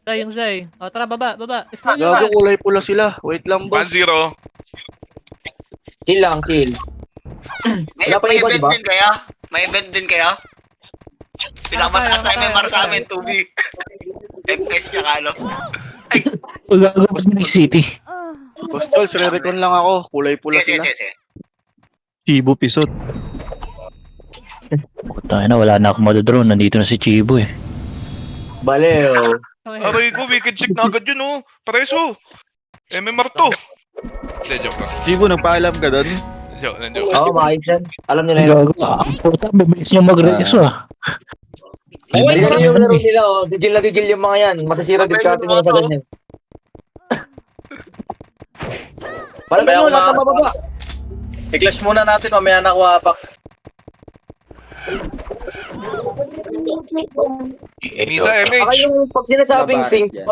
Zay, yung Zay. O, tara, baba. Slow nyo Gago, yan. kulay pula sila. Wait lang, boss. 1-0. Chill lang, chill. Wala pa May iba, event diba? din kaya? May event din kaya? Pinakamataas na MMR sa amin, 2B. FPS niya kalo. Gagawin City. Boss Tol, re-recon lang ako. Kulay pula Sige, sila. sige. Chibo pisot. Puta na, wala na akong madodrone. Nandito na si Chibo eh. Balew. Aray ko, wicked check na agad yun oh. Pareso. MMR to. Hindi, joke lang. Chibo, nagpaalam ka doon? Joke. Oo, maayos yan. Alam nyo na yun. Gago, ang puta, mabilis niya mag-reso ah. Hindi na yung laro nila, oh. Digil na digil yung mga yan. Masasira discarte nila sa ganyan. Parang ganun, lahat na mababa. I-clash muna natin, mamaya nakuha pa. Misa Saka MH. yung pag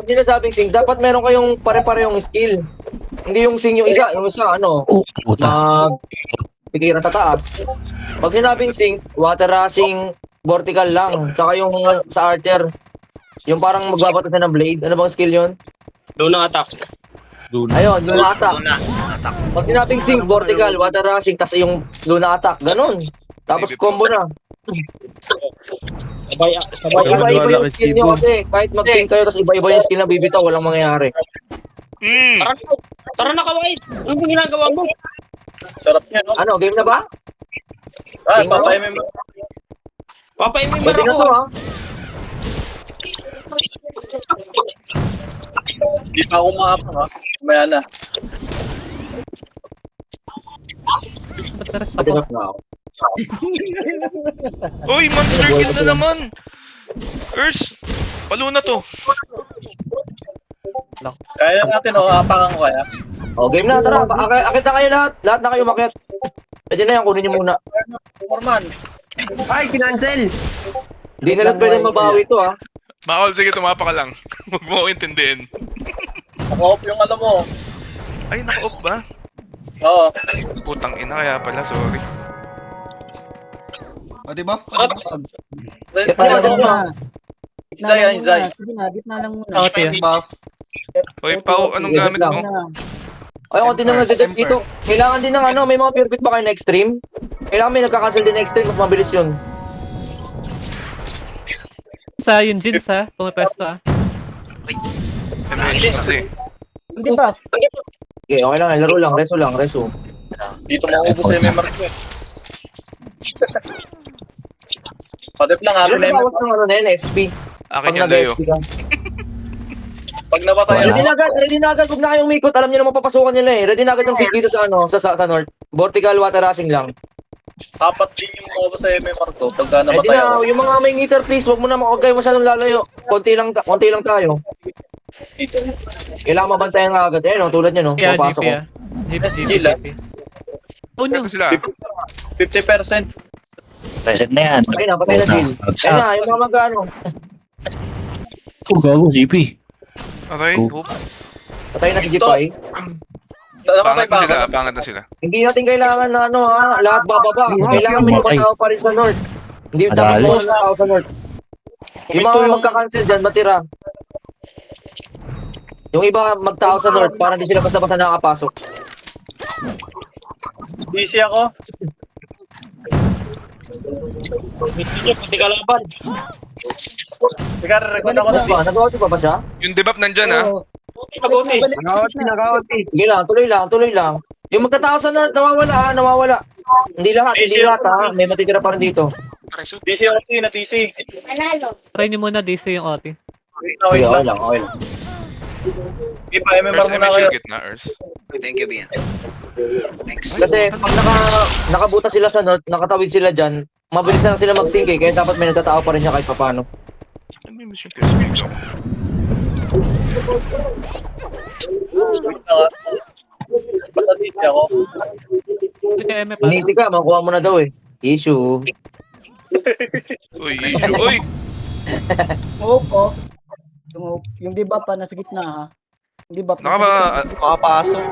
sinasabing sync, dapat meron kayong pare-parehong skill. Hindi yung sync yung isa ano, Oh, puta. titira sa taas. Pag sinabing sync, water rushing, vertical lang. Saka yung sa archer, yung parang magbabato siya ng blade. Ano bang skill yun? Luna attack. Ayun, Luna attack. Luna, attack. Pag sinabing sync, vertical, water rushing, tas yung Luna attack. Ganun. Tapos combo na. Iba-iba yung skill nyo kasi. Kahit mag-sync kayo, tas iba-iba yung skill na bibitaw, walang mangyayari. Tara na, kaway. Ano yung ginagawa mo? Sarap niya, no? Ano, game na ba? Ay, papay-MM. Papa-imimber Pwede na ako. to, ha? Hindi pa ako makapang, ha? Mamaya na. Pwede na ako. Uy, monster kill na naman. Urs, palo na to. Kaya natin, oh, apakan ko kaya. O, game na, tara. Akit na kayo lahat. Lahat na kayo makit. Pwede na yan, kunin nyo muna. Morman. Ay, kinancel. Hindi na lang pwede mabawi ito, ha? Bakal, sige, tumapa ka lang. Huwag mo ko intindihin. Naka-off yung ano mo. Ay, naka-off ba? Oo. Putang ina, kaya pala, sorry. O, diba? Kaya natin mo. Zay. Gitna lang muna. Okay. Buff. Uy, Pao, anong gamit mo? Ay, konti nang nag-detect dito. Kailangan din ng ano, may mga pure bit ba kayo na extreme? Kailangan may nagka-cancel din na extreme, mas mabilis yun. Sa yung Jins ha. Pumapesto ha. MH kasi. Hindi ba? Okay, okay lang. Laro lang. Reso. Dito maubos sa MMR ko, eh. Padep lang, Ano akin na na bawas ng ano na yun, XP? Akin Pag yung layo. nag-XP ka. Pag napatay Ready na agad. Huwag na kayong umikot. Alam niyo naman papasukan nila eh. Ready na agad yung seat dito sa ano, sa north. Vertical water rushing lang. apat din yung maubos sa MMR ko pagka Ready namatay ako. na, yung mga may meter please, huwag kayo masyadong lalayo. Konti lang tayo. Kailangan mabantayan nga agad. Eh, no? Tulad nyo, no? Kaya Papasok GP ko. ha. GP. Chill, ah. Oh no. Ito sila. 50%. Reset na yan. Patay na Jill. Ayun na, yung mga mag-ano. Oh, gago, GP. Aray, Go. hope. Patay na si Jipay. Namatay Pangat na sila. Hindi natin kailangan na ano ha, lahat bababa. Kailangan may Matay. tao pa rin sa north. Hindi dapat Adali. mo na tao sa north. Yung mga magka-cancel dyan, matira. Yung iba magtao sa north para hindi sila basta-basta nakakapasok. Busy ako. Teka, record ako na. Nag-auto pa ba siya? Yung debuff nandyan ha. Sige lang, tuloy lang. Yung magkatao sa north, nawawala. Hindi lahat ha. May matitira pa rin dito. TC ako, na TC. Try nyo muna DC yung OT. Wait lang. Okay lang. Hindi pa, MMR Urs, muna MH kayo. yung gitna, Urs. Thank you, Bian. Thanks. Kasi pag nakabuta sila sa north, nakatawid sila dyan, mabilis na lang sila mag-sync eh. Kaya dapat may nagtatao pa rin siya kahit papano. Ano yung mission test? Wait lang, ah. Ba't na TC ako? Sige, MF pa. Inisi ka, makuha mo na daw eh. Issue. Uy, issue. Uy! Opo. Yung debuff pa nasa gitna ha. Yung debuff Naka ba? Makapasok.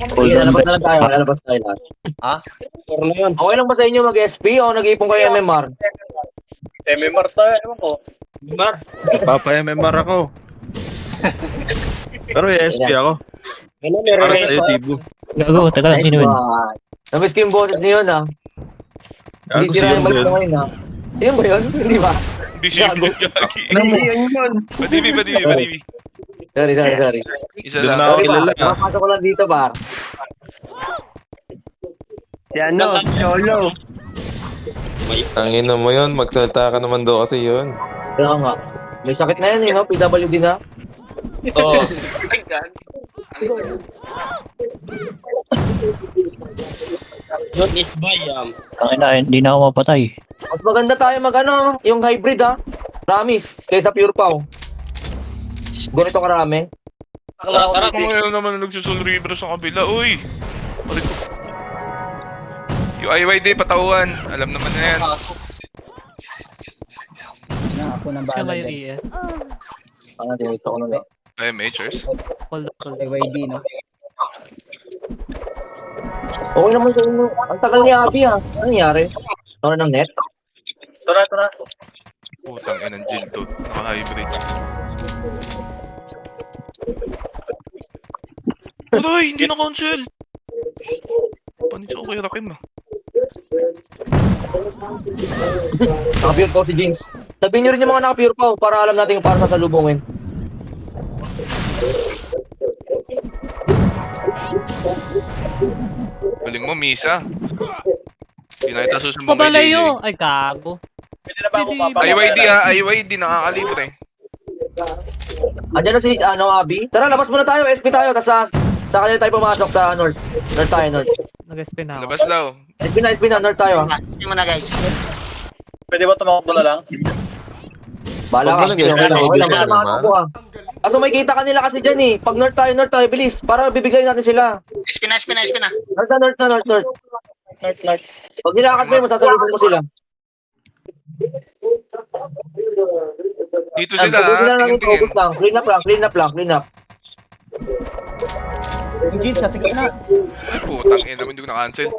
Okay, lalabas na lang tayo. Lalabas tayo lahat. Sorry na yan. Okay lang ba sa inyo mag-SP o nag-iipon kayo MMR? MMR tayo, ewan ko. Mar. Papa-MMR ako. Pero ESP ako. Ano, meron Para na sa'yo, Tibo. Gago, teka lang, sino yun? Namiss ko yung boses niyo yun, ha? Hindi Gago sira siya yung mic yun. ko ngayon, ha? Yun ba yun? Hindi ba? Hindi siya Gago. Gagi. yun. Padibi. Sorry. Isa Doon lang. na ako Sorry, kilala. par. Napasok ko lang dito, par. Si ano, Cholo. Tangina mo yun, magsalita ka naman daw kasi yun. Kaya nga. May sakit na yan, eh, no? PWD na. Oo. Ay, gag. Don't is by, Tangina, hindi na ako mapatay. Mas maganda tayo mag-ano, yung hybrid, ha? Promise. Kaysa pure pow. Ganito karami. Tara, Kung ngayon naman nagsusul river sa kabila, uy! Aray ko. Yung IYD, patauhan. Alam naman na yan. Na, ako nang Kaya bahala kayo dyan. ES. Ano, tinito ko na lang. IMHers. Hold up. YD, no? Okay naman sa inyo. Ang tagal ni Abby, ha? Ano nangyari? Ano ng net? Tara. Putang inang Jill to. Naka-hybrid. Aray, hindi na cancel. Panis ako kay Rakim, ah. Naka-pure pow si Jinx. Sabihin nyo rin yung mga naka-pure pow para alam natin yung para sa salubungin. Galing mo, Misa. Hindi na kita susumbong kay JJ. Pabalayo! Ay, gago. Pwede na ba ako papa? IYD ha, IYD, nakakalibre. Andiyan na si, Abby. Tara, labas muna tayo. SP tayo. Tapos sa kanila tayo pumasok sa North. North tayo, North. Nag-spin na ako. Labas daw. SP na. North tayo, ha? Sige mo na, guys. Pwede ba tumakbo na lang? Bahala ka. Huwag mo Okay lang, nag-SP okay lang. na, Basta makakabo, ha? Kaso may kita kanila kasi dyan, eh. Pag North tayo, bilis. Para bibigay natin sila. SP na. North. North. Pag nilakad mo yun, masasalubong mo sila. Dito sila Pag ha, na natin tingin-tingin. focus lang. Clean up. Yung jeans, sa sige na. Ay, putang ina, hindi ko na-cancel.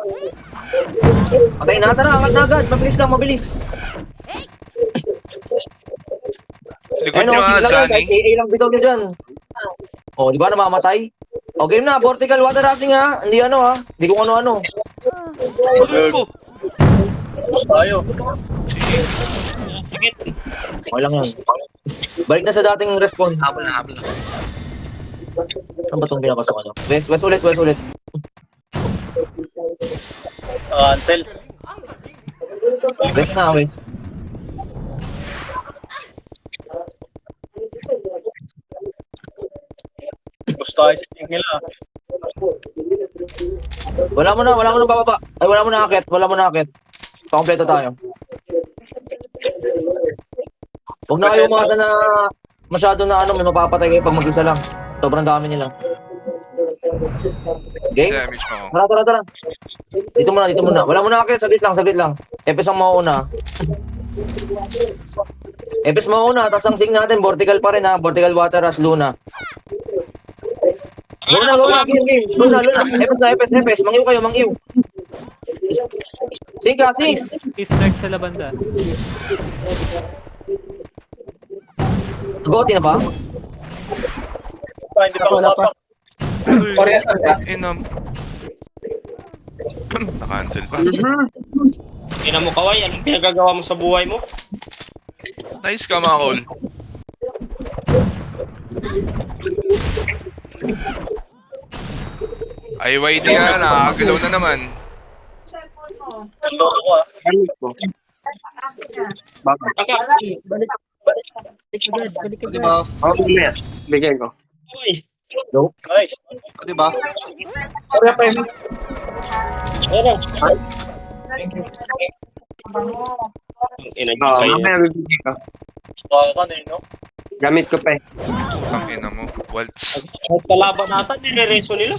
Okay na, tara. Angat na agad. Mabilis. Likod Ayun, nyo ha, sige lang, Zani. guys. AA lang bitaw nyo dyan. O, di ba namamatay? O, game na. Vertical water rushing, ha? Hindi ano, ha? Hindi kung ano-ano. Aray ko. Tapos tayo. Okay lang yan. Balik na sa dating respawn. Habol na. Saan ba itong pinapasok ano? West ulit. Cancel. West na, West. Gusto tayo sa team nila. Wala mo na bababa. Ay, wala mo na akit. Pakompleto tayo. Huwag na kayo umasa na masyado na ano, may mapapatay kayo pag mag-isa lang. Sobrang dami nila. Okay? Damage mo ako. Tara. Dito muna. Wala mo na akit. Saglit lang. Epes ang mauuna. Tapos ang sing natin, vertical pa rin, ha? Vertical water rush, Luna. Luna. Game. Luna. Epes. Mangiw. Sing. Eastern sa labanda. Goti na ba? Hindi pa ako Wala pa. papa. Inam. Na-cancel pa. Ina mo, Kaway. Anong pinagagawa mo sa buhay mo? Nice ka, mga call. IYD ha, nakakagalaw na naman. Nandun ako ah. Balik agad. Diba? Okay, bigay ko. Nice. Diba? Ina nyo kayo. Baka ka no? Gamit ko pa eh. Ang ina mo. Waltz. Kahit kalaban natin, nire-reso nila.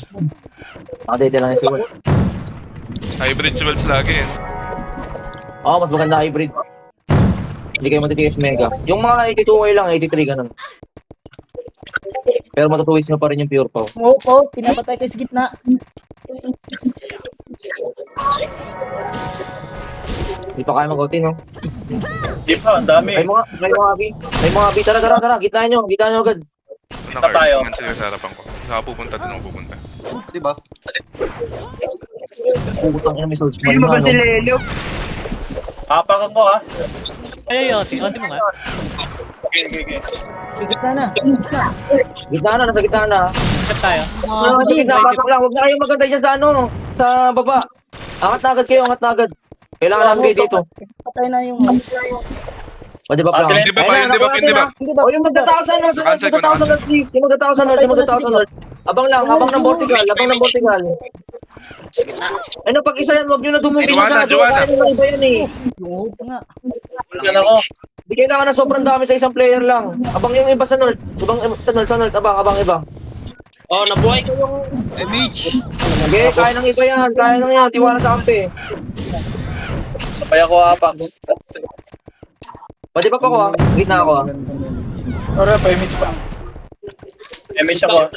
Nakadete lang yung siguro. Hybrid si Waltz lagi eh. Oo, mas maganda hybrid. Hindi kayo matitigas mega. Yung mga 82 lang, 83 ganun. Pero matutuwis nyo pa rin yung pure pow. Opo, pinapatay kayo sa gitna. Hindi pa kaya mag-OT, no? Di pa, ang dami. May mga abi. May mga abi. Tara. Gitnaan nyo agad. tayo. Naka-earth sila sa harapan ko. Saan ako pupunta, doon ako pupunta. Putang ina, may soul small na, no? Apak ako ah. Ay, Oti mo nga. Okay. Gitna na. Nasa gitna na. Cut tayo. Nasa gitna, pasok lang. Huwag na kayo magantay dyan sa ano, sa baba. Angat na agad. Kailangan namin kayo dito. Patay na yung... Pwede ba lang? Hindi ba ba? Hindi ba? Hindi ba? Hindi ba? O yung magtataasan na, Cancel ko, north, please. Yung magtataasan north. Abang ng vertical. Sa gitna. Ano, pag isa yan, huwag nyo na dumugin Joanna. Kaya nyo iba yan eh. Yung hope nga. Yan ako. Hindi kailangan na sobrang dami sa isang player lang. Abang yung iba sa north. Sa north, abang iba. Oh, nabuhay ko yung... Sige, kaya ng iba yan. Tiwala sa kampi. Sabay ako apak. Pwede ba pa ko Gitna ako Ora, pa image pa. Image ako.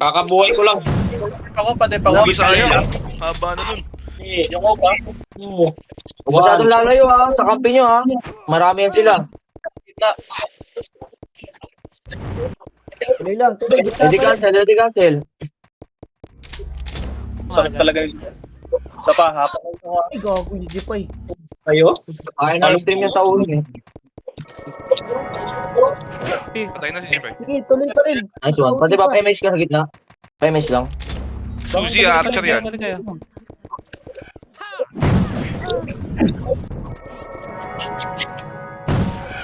Kakabuhay ko lang. Ako, pati pa Grabe ako. sayang. Haba na nun. Yung ako pa. Huwag masyadong lalayo sa kampi nyo Marami yan sila. Kita. Tuloy lang. Gitna Ready pa. cancel. Sakit talaga yun. Isa pa, hapak ako. Ay, gago. Hindi pa eh. Ayo? Kaya na stream yung taon Patay na si Jepay. Sige, tuloy pa rin. Nice one. Pwede ba pa-image ka sa gitna? Pa-image lang. Suzy, archer yan. Balik kayo.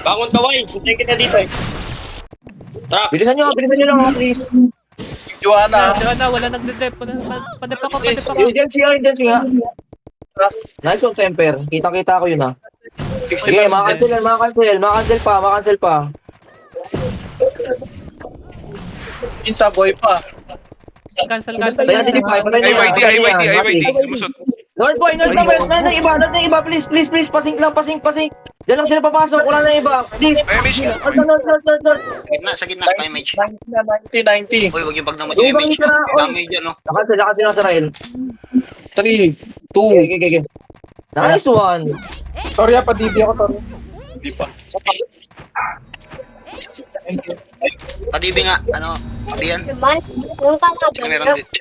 Bangon kaway. Hintayin kita dito eh. Trap. Bilisan nyo lang please. Joanna. Diyan na, wala nagde-dep. Padep ako. Yung Jensi nga. Nice one, Temper. Kita ko yun Sige, makancel pa. Sa boy pa. Cancel. Patay na si Dipay, IYD. Lumusot. North na iba, please. Pasing. Diyan lang sila papasok, wala na iba. Please. Image ka. North. Sa gitna, pa image. 90. Uy, wag yung pag mo dyan image. Dami dyan, no? Nakancel na sa rail. 3, 2. Okay. Nice one. Sorry pa, DB ako, Tori. Hindi pa. Padibi nga, ano, Bian? Ano meron dito?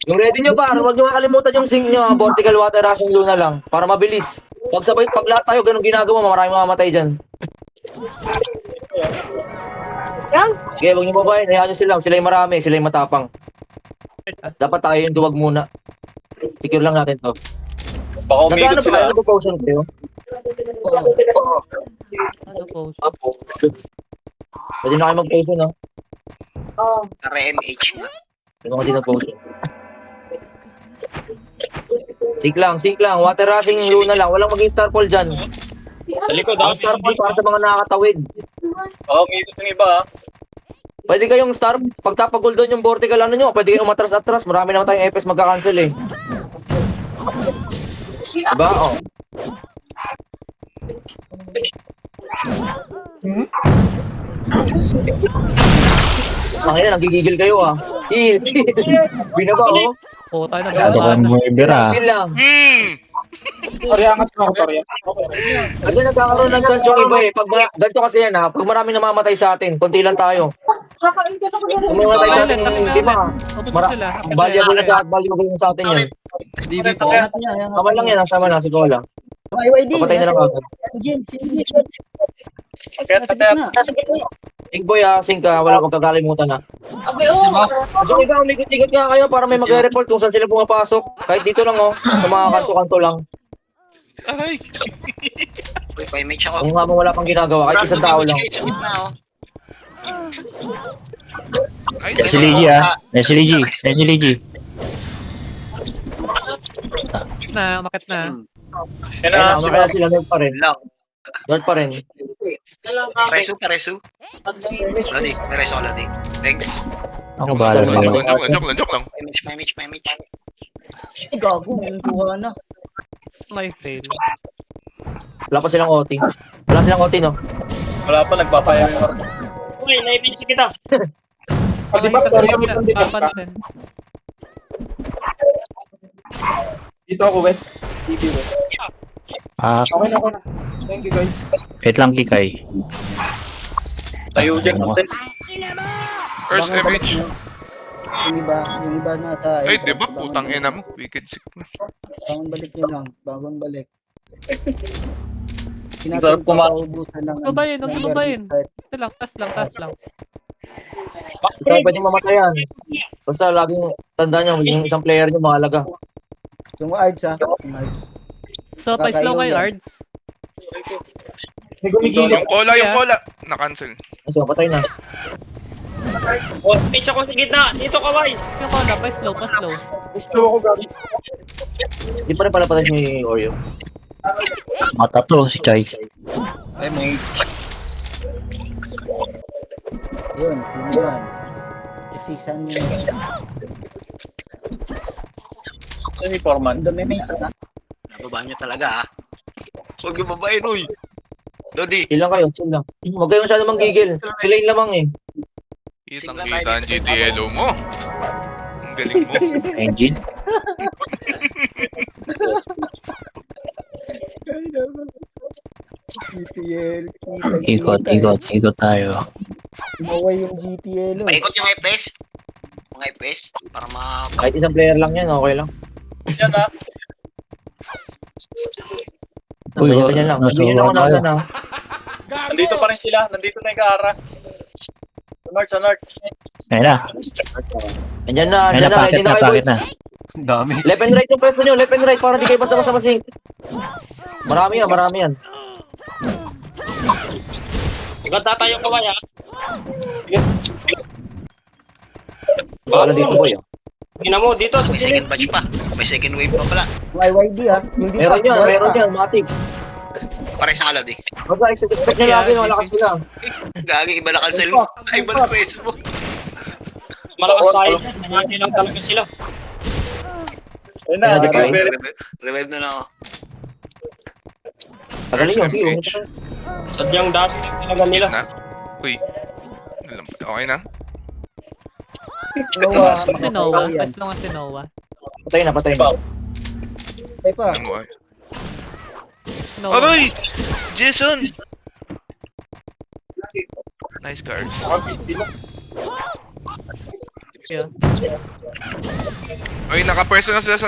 Yung ready nyo pa, huwag nyo kakalimutan yung sync nyo, vertical water rushing Luna lang, para mabilis. Pag lahat tayo, ganun ginagawa, maraming mamamatay dyan. Okay, huwag nyo babayin, hayaan nyo sila yung marami, sila yung matapang. Dapat tayo yung duwag muna. Secure lang natin to. Baka umikot sila. Nag-potion kayo? Ano po? Pwede na kayo mag-potion, RMH nga. Ano ka din nag-potion? Sync lang. Water rushing Luna lang. Walang maging star fall dyan. Sa likod Ang star fall para sa mga nakakatawid. Baka umikot yung iba ah. Pwede kayong star, pag tapagol doon yung vertical nyo, pwede kayong umatras-atras. Marami naman tayong FPS magka-cancel eh. Diba? Nakina, nagigigil kayo Chill. Binaba Oo, tayo na. Dagan mo ibira. Chill lang. Tori, angat mo ako, Tori. Kasi nagkakaroon ng chance yung iba eh. Ganito kasi yan pag maraming namamatay sa atin, konti lang tayo. Kung mamatay sa atin, di ba? Valuable na sa atin yan. DB po. Sama lang yan, sama lang, siguro lang. IYD. Papatay na lang ako. Jin. Kaya. Big boy sync ka, wala kang kakalimutan Kasi iba, umikot-ikot nga kayo para may magre-report kung saan sila pumapasok. Kahit dito lang sa mga kanto-kanto lang. Aray! Uy, pa image ako. Kung habang wala pang ginagawa, kahit isang tao lang. Sa gitna, oh. Ay, Si Ligi Si Ligi. Umakit na. Yan Ayun, makaya sila, North pa rin. Lang. North pa rin. Paresu. Lodi, Paresu Lodi. Thanks. Ako bahala sa iyo. Joke lang. Pa image. Ay, gago. Yung Joanna. May fail. Wala pa silang OT. No? Wala pa, nagpapaya. Uy, naipin si kita. Pati ba, Papa natin. Dito ako, West. TV West. Ah, Okay na, okay na. Thank you, guys. wait lang, Kikay. Tayo dyan, Ano? Captain. First Baka balik MH. nyo. Yung iba na tayo. Ay, di ba? Putang ina mo. Wicked sick na. Bagong balik nyo lang. Bagong balik. Sarap kumain. Paubusan ng Babayin, huwag niyo babayin. Ito lang, tas lang, tas lang. Basta pwede mamatay yan. Basta laging tandaan nyo, yung isang player nyo mahalaga. Yung Ards ha. Yung Ards. So, pa-slow kayo, Kakailan. Ards. May gumigilid. Yung cola. Na-cancel. Kasi patay na. Oh, speech ako sa gitna. Dito, Kawai. Yung kola, pa-slow, pa-slow. Gusto ako, gabi. Hindi pa rin pala patay si Oreo. Mata to, si Chai. Ay, may... Yun, sino yan? Isisan nyo na. Ay, Foreman. Ang dami may isa. Nababaan niyo talaga, ha? Huwag yung babae, Uy. Lodi. Chill lang kayo, chill lang. Huwag kayo masyado manggigil. Sila yung lamang eh. Kitang-kita ang GTLO mo. Ang galing mo. Engine. GTL. Ikot tayo. Umaway yung GTL. Oh. Paikot yung FPS. Mga FPS. Para ma... Kahit isang player lang yan, okay lang. Yan, ha? Uy, Ganyan lang. nasa Sabihin lang kung tayo. nasan na. Nandito pa rin sila. Nandito na yung Kaara. Sa North. Ayun na. Andyan na, Ayun andyan na, na. packet Ready na na, kayo, packet boys. na. Dami. Left and right yung pwesto nyo, left and right, para di kayo basta-basta masing. Marami yan, marami yan. Maganda tayo, Kawai, ha? Wala dito boy. Tingnan mo, dito sa May gilid. second batch pa. May second wave pa pala. Yung IYD ha. Yung di Meron pa, yan, boy, meron ha. yan, Matix. Pare sa Lodi. Basta expect nyo lagi, malakas sila. Gagi, iba na cancel mo. Ay, iba na Facebook. Malakas tayo. Nangyari lang talaga sila. Ayun na. Ayun, di ba? Revive na lang ako. Tagalin nyo, sige. MH. Sadyang dami lang talaga nila. Na? Uy. Okay na? Noah. Si Noah, pa-slow nga si Noah. Patay na, patay na. Ay pa. Ano ay? Noah. Aray! Jason! Nice cards. Yeah. Uy, naka-person na sila sa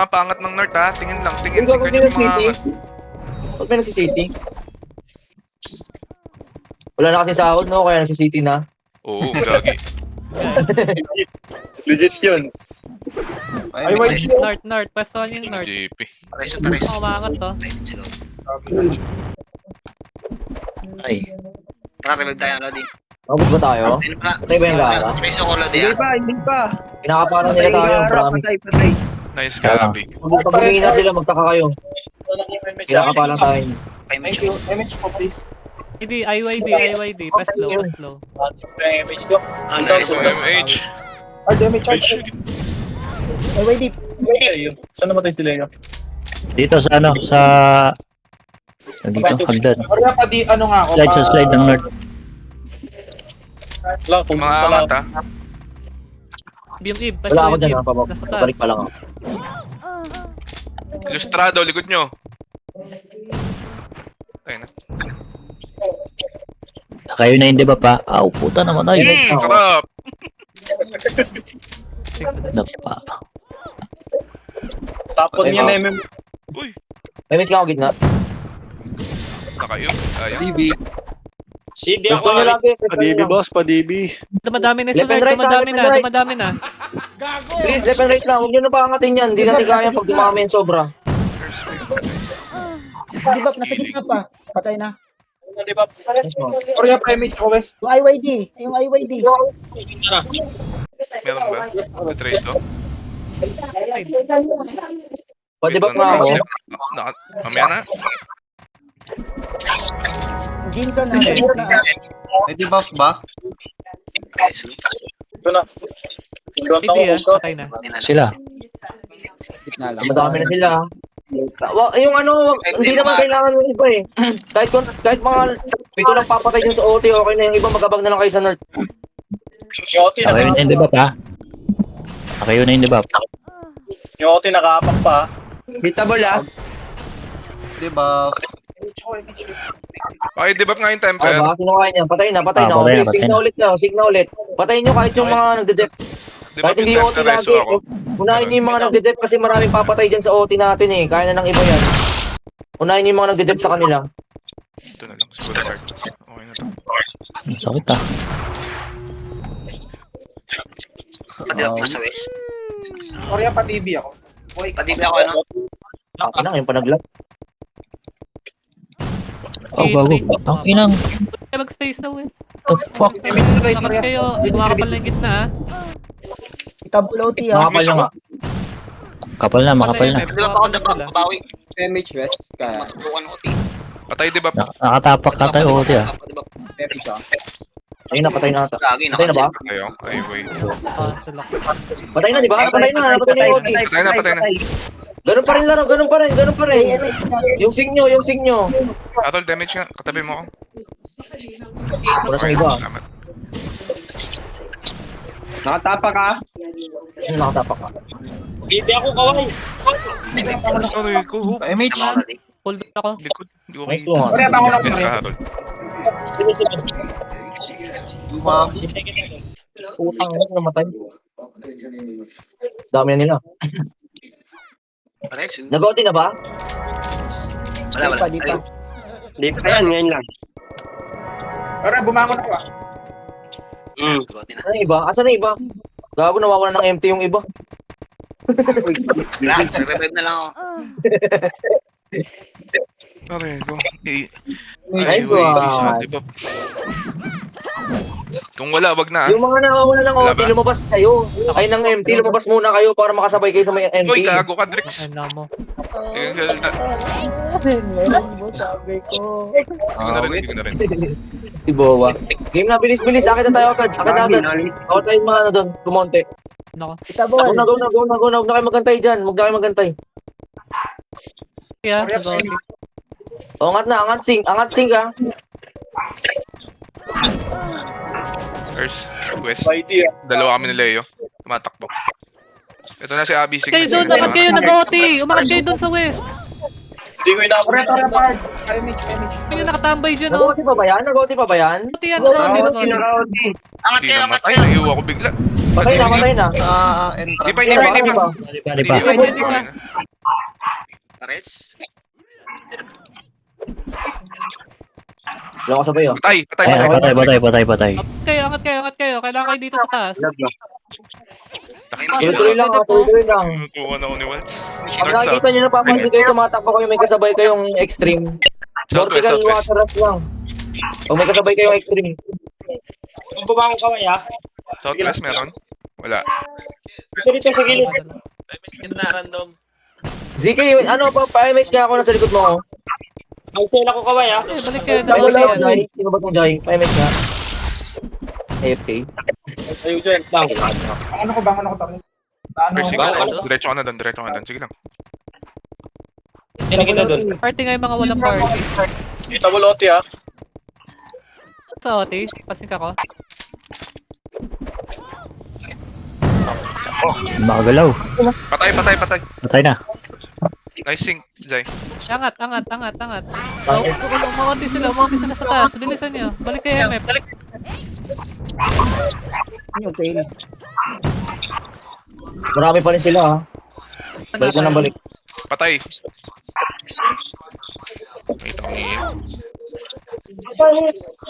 pangat ng North ha. Tingin lang, tingin. Hindi Si ako kanya yung mga City. angat. Ba't may nagsi-city? Wala na kasi sahod, no? Kaya nagsi-city na. Oo, gagi. Legit yun. Ay, wait. North, pa-slow yung North. JP. Pareso. Oh, umangat to. Ay, Tara, revive tayo, Lodi. Mabot ba tayo? Ayun pala. Patay ba yung Lara? Pareso ko, Lodi, ha? Hindi pa. Kinakapalan nila tayo, promise. Patay. Nice gabi. Pag humihina sila, magtaka kayo. Kinakapalan tayo. Thank you. MH po, please. Hindi, IYD, pa-slow, pa-slow. MH ko. Nice. So, MH. Ah, damage Ay, charge. shit. IYD. Saan namatay sila yun? dito sa ano, sa... Dito, hagdan. Kaya pa di, ano nga ako. Slide sa slide ng North. Wala, kung Mga angat ha. Yung Eve, Wala pa-slow ako yung dyan, Eve. ha? Nasa taas. Pabalik pa lang ako. Ilustrado, likod nyo. Ayun na. Kayo na hindi ba pa? Aw, puta naman ay. Sarap! Napa. tapon Okay, yan, wow. MM. Uy, May meet ka ako gitna. nakayo. Ayan. DB. Hindi Gusto ako. nyo lagi. Pa-DB, boss. Pa-DB. Dumadami na sa Left and North, right, dumadami left na, and right. dumadami na. Please, left and right lang. Huwag nyo na paangatin yan. Hindi natin kaya pag dumami yung sobra. Di ba? Nasa gitna pa. Patay na. Di ba? Kaya pa MH ko, West. Yung IYD. Yung IYD. Meron ba? Betrays to? Pwede ba nga ako? Mamaya na. Jinsan nasa gitna. Pwede buff ba? Ito na. Hindi patay na. Sila. Madami na sila. Yung ano, hindi naman kailangan yung iba eh. kahit mga pito lang papatay dyan sa OT, okay na yung iba magabag na lang kayo sa North. Yung OT Kayo na hindi ba pa? Kayo na hindi ba? Yung OT nakaapak pa. Hitable ah. Di buff. Okay, debuff nga yung Ay, temper. baka kinuha niya. Patay na. Patay na, Okay, patay sig na na. ulit na. Sig na ulit. Patayin nyo kahit yung mga nagde-dep. Debuff Kahit hindi yung OT temper, reso lagi. ako. Unahin nyo yung mga nagde-dep kasi maraming papatay dyan sa OT natin eh. Kaya na ng iba yan. Unahin nyo yung mga nagde-dep sa kanila. Ito na lang, siguro heartless. Okay na to. Ang sakit ah. Padibak pa sa west. Sorry, pa-TV ako. Padibak ako, ano? Ang ina, yung panaglag. Oh, bago. Ang inang. Kaya mag-stay sa west. The fuck? Bakit kayo, kumakapal na yung gitna ha? Itabol OT ha. Makapal na nga. Kapal na, makapal na. Padibak ako, dapat kabawi. MH West. Kaya. Matutukan ko, ti. Patay debuff. Nakatapak ka tayo, OT ah. Padibak. MH ah. Ayun na, patay na ata. Gagi, Patay na ba? Patay ako. Ay, wait. Sila. Patay na, di ba? Patay na yung OT. Patay na. Ganun pa rin laro, ganun pa rin. Yung sing nyo. Atol, damage nga. Katabi mo ako. Wala kang iba. Salamat. Nakatapa ka? Nakatapak ka. Hindi ako kaway. Aray ko, hook. MH. Hold back ako. Likod. Hindi ko Nice kayo. one. Yes ka, Harold. Di buff. Utang na namatay. Dami na nila. Pares, Nag-OT na ba? wala. Di pa. Hindi pa yan, ngayon lang. Asan na iba? Asan na iba? Gago, nawawala ng MT yung iba. Lahat, revive na lang ako. Aray ko. Nice sa one. debuff. Kung wala, wag na. Yung mga nakawala ng Wala OT, ba? lumabas kayo. Ay, ng MT, lumabas muna kayo para makasabay kayo sa may MT. Uy, gago ka, Drix. Ang na mo. Tingnan salita. Meron mo, sabi ko. Hindi ko na rin. Si Bowa. Game na, bilis. Akit na tayo agad. Ako tayo mga ano doon, kumonte. Nako. Itabol. Go na. Huwag na kayo magantay dyan. Kaya, nag-OT. O, angat sing ha. Earth, West. Mighty ah. Dalawa kami ni Leo. Tumatakbo. Ito na si Abby. Sige, Kayo doon, dapat kayo nag-OT. Umakat kayo doon sa west. Hindi ko inaabot. Kayo nakatambay dyan oh. Nag-OT pa ba yan? OT yan, nag-OT. Angat Hindi kayo, naman. angat Ay, kayo. naiuwa ko bigla. Patay na. Di pa. Di ba? Di ba? Pares. Wala ko sabay oh. Patay. Patay. Angat kayo. Kailangan kayo dito sa taas. Tuloy lang. Tutukan ako ni Waltz. Pag North, nakikita South. nyo na papansin kayo, tumatakbo kayo, may kasabay kayong extreme. Southwest, Vertical Southwest. water rush lang. O may kasabay kayong extreme. Kung bumangon kaway ah. Southwest meron? Wala. Dito sa gilid. ZK, ano pa-image nga ako nasa likod mo. Oh. Ang sila ko kaway ah. Balik kayo. Pa-image nag-OT nga, yan. Jai. Sino ba itong Jai? Pa-image nga. AFK. Ayun dyan. Lang. First, sige. Ba? Diretso ka na doon. Sige lang. Sino kita doon? Party nga yung mga walang party. Kita mo lote ah. Sa OT, pasing ako. Makagalaw. Patay. Patay na. Nice sync, Zay. Angat. Umakanti sila sa taas. Bilisan nyo. Balik kayo, MF. Yung tail. Marami pa rin sila ha. Balik na balik. Patay. Wait, ako niya.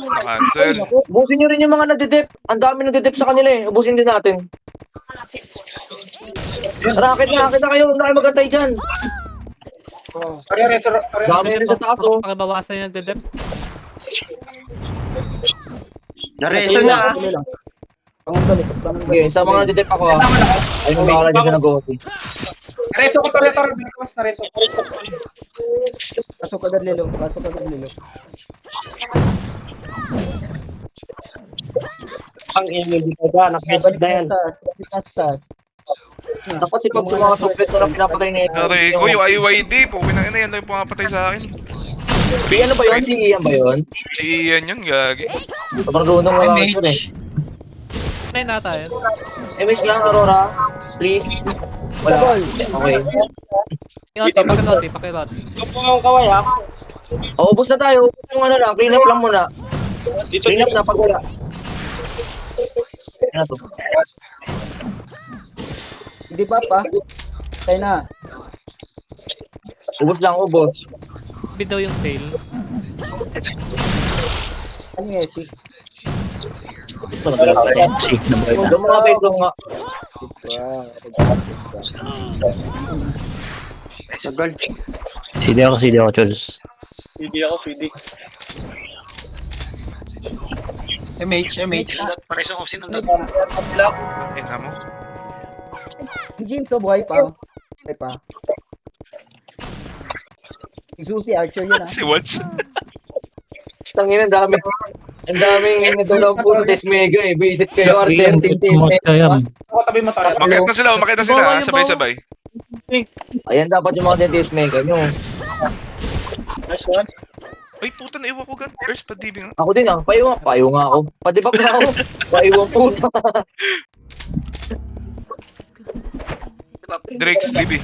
Na-cancel. Ubusin nyo rin yung mga nagde-dep. Ang dami nagde-dep sa kanila eh. Ubusin din natin. Rakit na kayo. Huwag na kayo magantay dyan. Dami rin sa taas oh. Pakibawasan yung nagdedep. Nareso na ah. Pangbalik. Okay, sa mga nagde-dep ako ha. Ayun ang bakala dyan sa nag-OT. Pasok ka dalilo. Ang email dito ba? Nakasad na yan. Dapat si Pag sa mga suplet na pinapatay na ito. Aray ko, yung IYD. Pukinang ina yan na yung pumapatay sa akin. Si ano ba yun? Si Ian ba yun? Si Ian yun, gagi. Sobrang runong wala MH. ko eh. Patay na tayo. Image lang, Aurora. Please. Wala. Okay. Pakiloti. Ito po ang kaway ha. O, ubos na tayo. Ubos yung ano lang. Clean up lang muna. Dito Clean up na pag wala. Ano to? Hindi ba pa? Tayo na. Ubos lang, ubos. Bid daw yung sale. Ano yung epic? Si, nabuhay na. Doon mga base doon nga. CD ako, Chols. Hindi ako, hindi. MH. Pares ako sinunod. Ayun nga mo. Yung Jinso, buhay pa. Buhay pa. Yung Susi, Archer yun ah. Si Watts. Tangin, ang dami. Ang daming nagdalaw po ng Desmega eh. Visit kayo, Archer, Tintin. Kayam. Umakit na sila ha, sabay-sabay. Ayan dapat yung mga Desmega nyo. Nice one. Ay, puta na iwan ko gan. Earth, padibing nga. Ako din ah, payo nga ako. Padibak na ako. Paiwang puta. Drake's, Libby.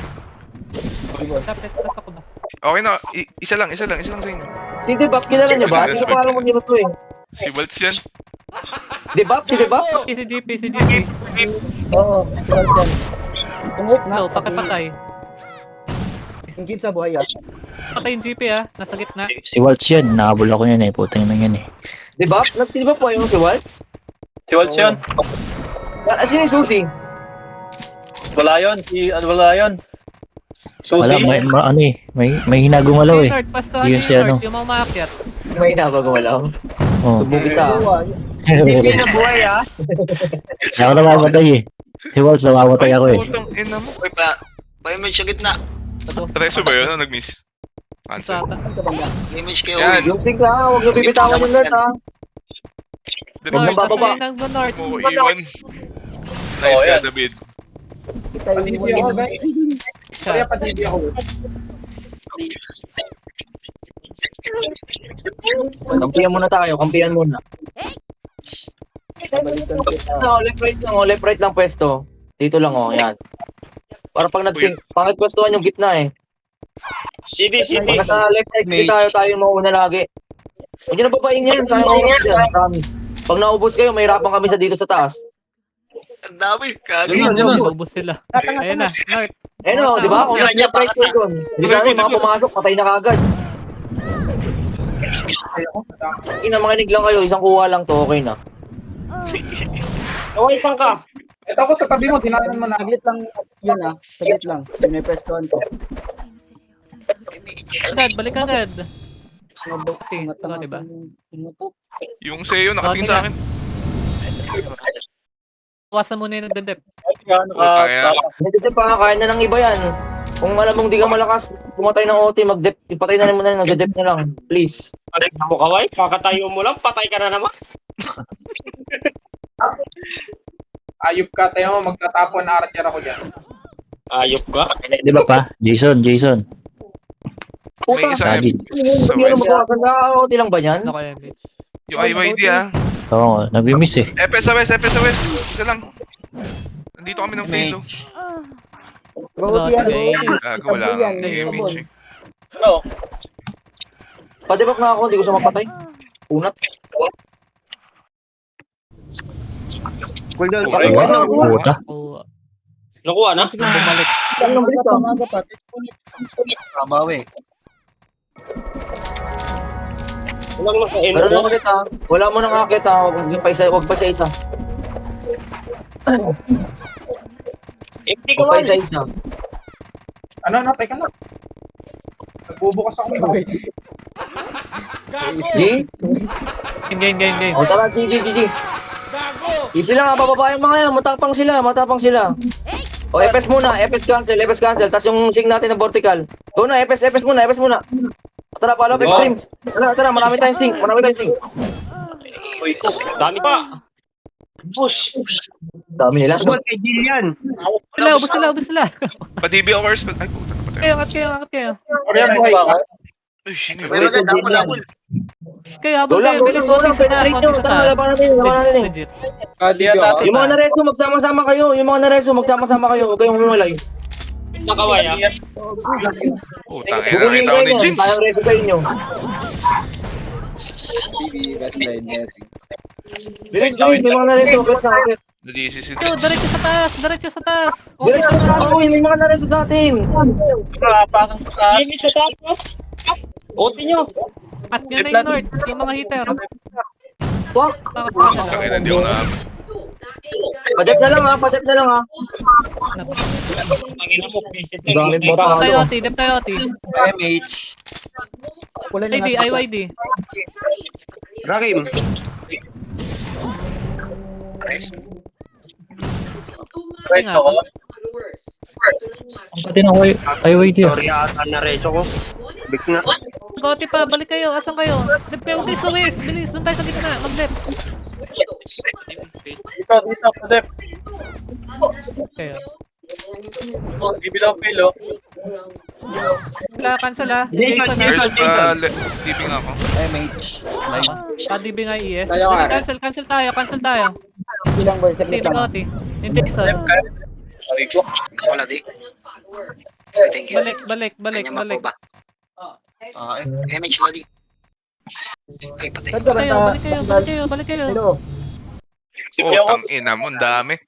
Dapat ako ba? Okay na, isa lang sa inyo. Si Debap, kilala niyo ba? Hindi ko pa alam kung nito eh. Si Waltz yan. Debap, si Debap? Si GP. Oo, sure yan. Tungok na. No, pakipatay. Yung Jinso, buhay ah. Patay yung GP nasa gitna. Si Waltz yan, nakabul ako yan eh. Putang na yan eh. Debap? Si Debap po yung si Waltz? Si Waltz yun. Sino yung Susi? Wala yun. Wala yun. Wala, Susi. ano eh. May hinagumalaw eh. Short, pastuhan Yun yung si ano. short, yung mga maakyat. May nabagawalaw. Oh. Subugis ka. Ako namamatay eh. Si Waltz namamatay ako eh. Putang ina mo. Uy, pa-image sa gitna. Reso ba yun? Ano, nag-miss? Cancel. Sata. Image kayo. Yan. Yung sing ha, huwag niyo bibitawan yung nerd ha. Direct Huwag North, nang bababa. kasi nang north. mo iwan. Nice Oh, ka, yan. David. Kita yung Siya. Kampihan muna tayo, kampihan muna. balikan kita. Left right lang pwesto. Dito lang yan. Para pag nagsing, pangit pwestuhan yung gitna eh. CD. Pag nasa left right kasi tayo yung mauna lagi. Huwag nyo nababain yan, sayang ako dyan, promise. Pag naubos kayo, mahirapan kami sa dito sa taas. Ang dami. Kagi. Ubus sila. Ayan na, north. Eh no, di ba? Kung nasa left right kayo doon. Di sana yung mga pumasok, patay na kagad. Ina, makinig lang kayo, isang kuha lang to, okay na. Kaway, saan ka? Saglit lang yun ah. Saglit lang. Pinipestuhan ko. Agad, balik agad. Okay, ikaw, diba? Yung sa'yo, nakatingin sa akin. Iwasan muna yung nagdedep. Kaya. Hindi pa, kaya na ng iba yan. Kung alam mong di ka malakas, pumatay ng OT, mag-dep, ipatay na naman na, nag-dep na lang. Please. Patay mo kaway, kakatayo mo lang, patay ka na naman. Ayop ka, tayo mo, magtatapon na archer ako dyan. Ayop ka. Di ba pa? Jason. May isa Legit. sa Hindi na west. magkakasan na, OT lang ba yan? Ano kaya, bitch? Yung IYD ah. Oo, nag-miss eh. FS sa west. Isa lang. Nandito kami ng fail. oh. Go yan, go yan. Gago, wala kang image eh. Ano? Padibak na ako, hindi ko siya mapatay. Unat. Puta. Oo. Nakuha na? Bumalik. Ang bilis ah. Umaga pa. Mabawi. Walang naka-end Pero ko. lang ulit ah. Wala mo nang akit ah. Huwag pa isa. Empty ka Huwag pa man. isa. Ano, teka lang. Nagbubukas ako ng G? Game. O tara, G. Easy lang ah, bababa yung mga yan. Matapang sila. O, FS muna. FS cancel. Tapos yung sing natin na vertical. Go na, FS muna. Tara, follow up extreme. Tara, marami tayong sing. Dami pa. Push. Dami nila. Ubus sila. Pa-DB hours. Ay, puta na patay. Angat kayo. Korean buhay ka. Ay, sino Pero yun? na, dabol. Kayo, habol kayo. Bilis, konti sa taas. Tara, laban natin eh. Legit. Yung mga nareso, magsama-sama kayo. Huwag kayong humulay. na kaway ah. Putang ina, Bubulin nakita ko kayo ni niyan. Jins. Parang reso sa inyo. Bilis, bilis. May mga nareso. Agad na, agad. Nadisi si Yo, Jins. diretso sa taas, diretso sa taas. Diretso sa taas, uy. May mga nareso sa atin. Napakang sa Hindi sa taas. Otin nyo. At yun na yung north, yung mga hitter. Fuck. Putang ina, hindi ako na. Padep na lang ha, padep na lang ha. Pangina mo, pieces Ang daming Dep bota. tayo, Oti, dep tayo, Oti. MH. Kulay na IYD, nga. IYD. Rakim. Right Nga. ako. Ang pati na IYD ah. Sorry ata na reso ko. Big na. Goti pa, balik kayo, asan kayo? Dep kayo, okay, so west, bilis, doon tayo sa gitna, mag-dep. Dito, Padep. Kayo. Bibilaw pilo. Wala, cancel ah. Jason ah. First pa, tipping ako. MH. Slide. KDB nga ES. Cancel tayo. Ilang boy, Oti, saglit lang. Oti. Yung Jason. Sabi ko. Wala di. Thank you. Balik. Kanya mo ba? MH lagi. Ay, patay. Saan ka ba Balik kayo. Hello. Putang ina mo, ang dami.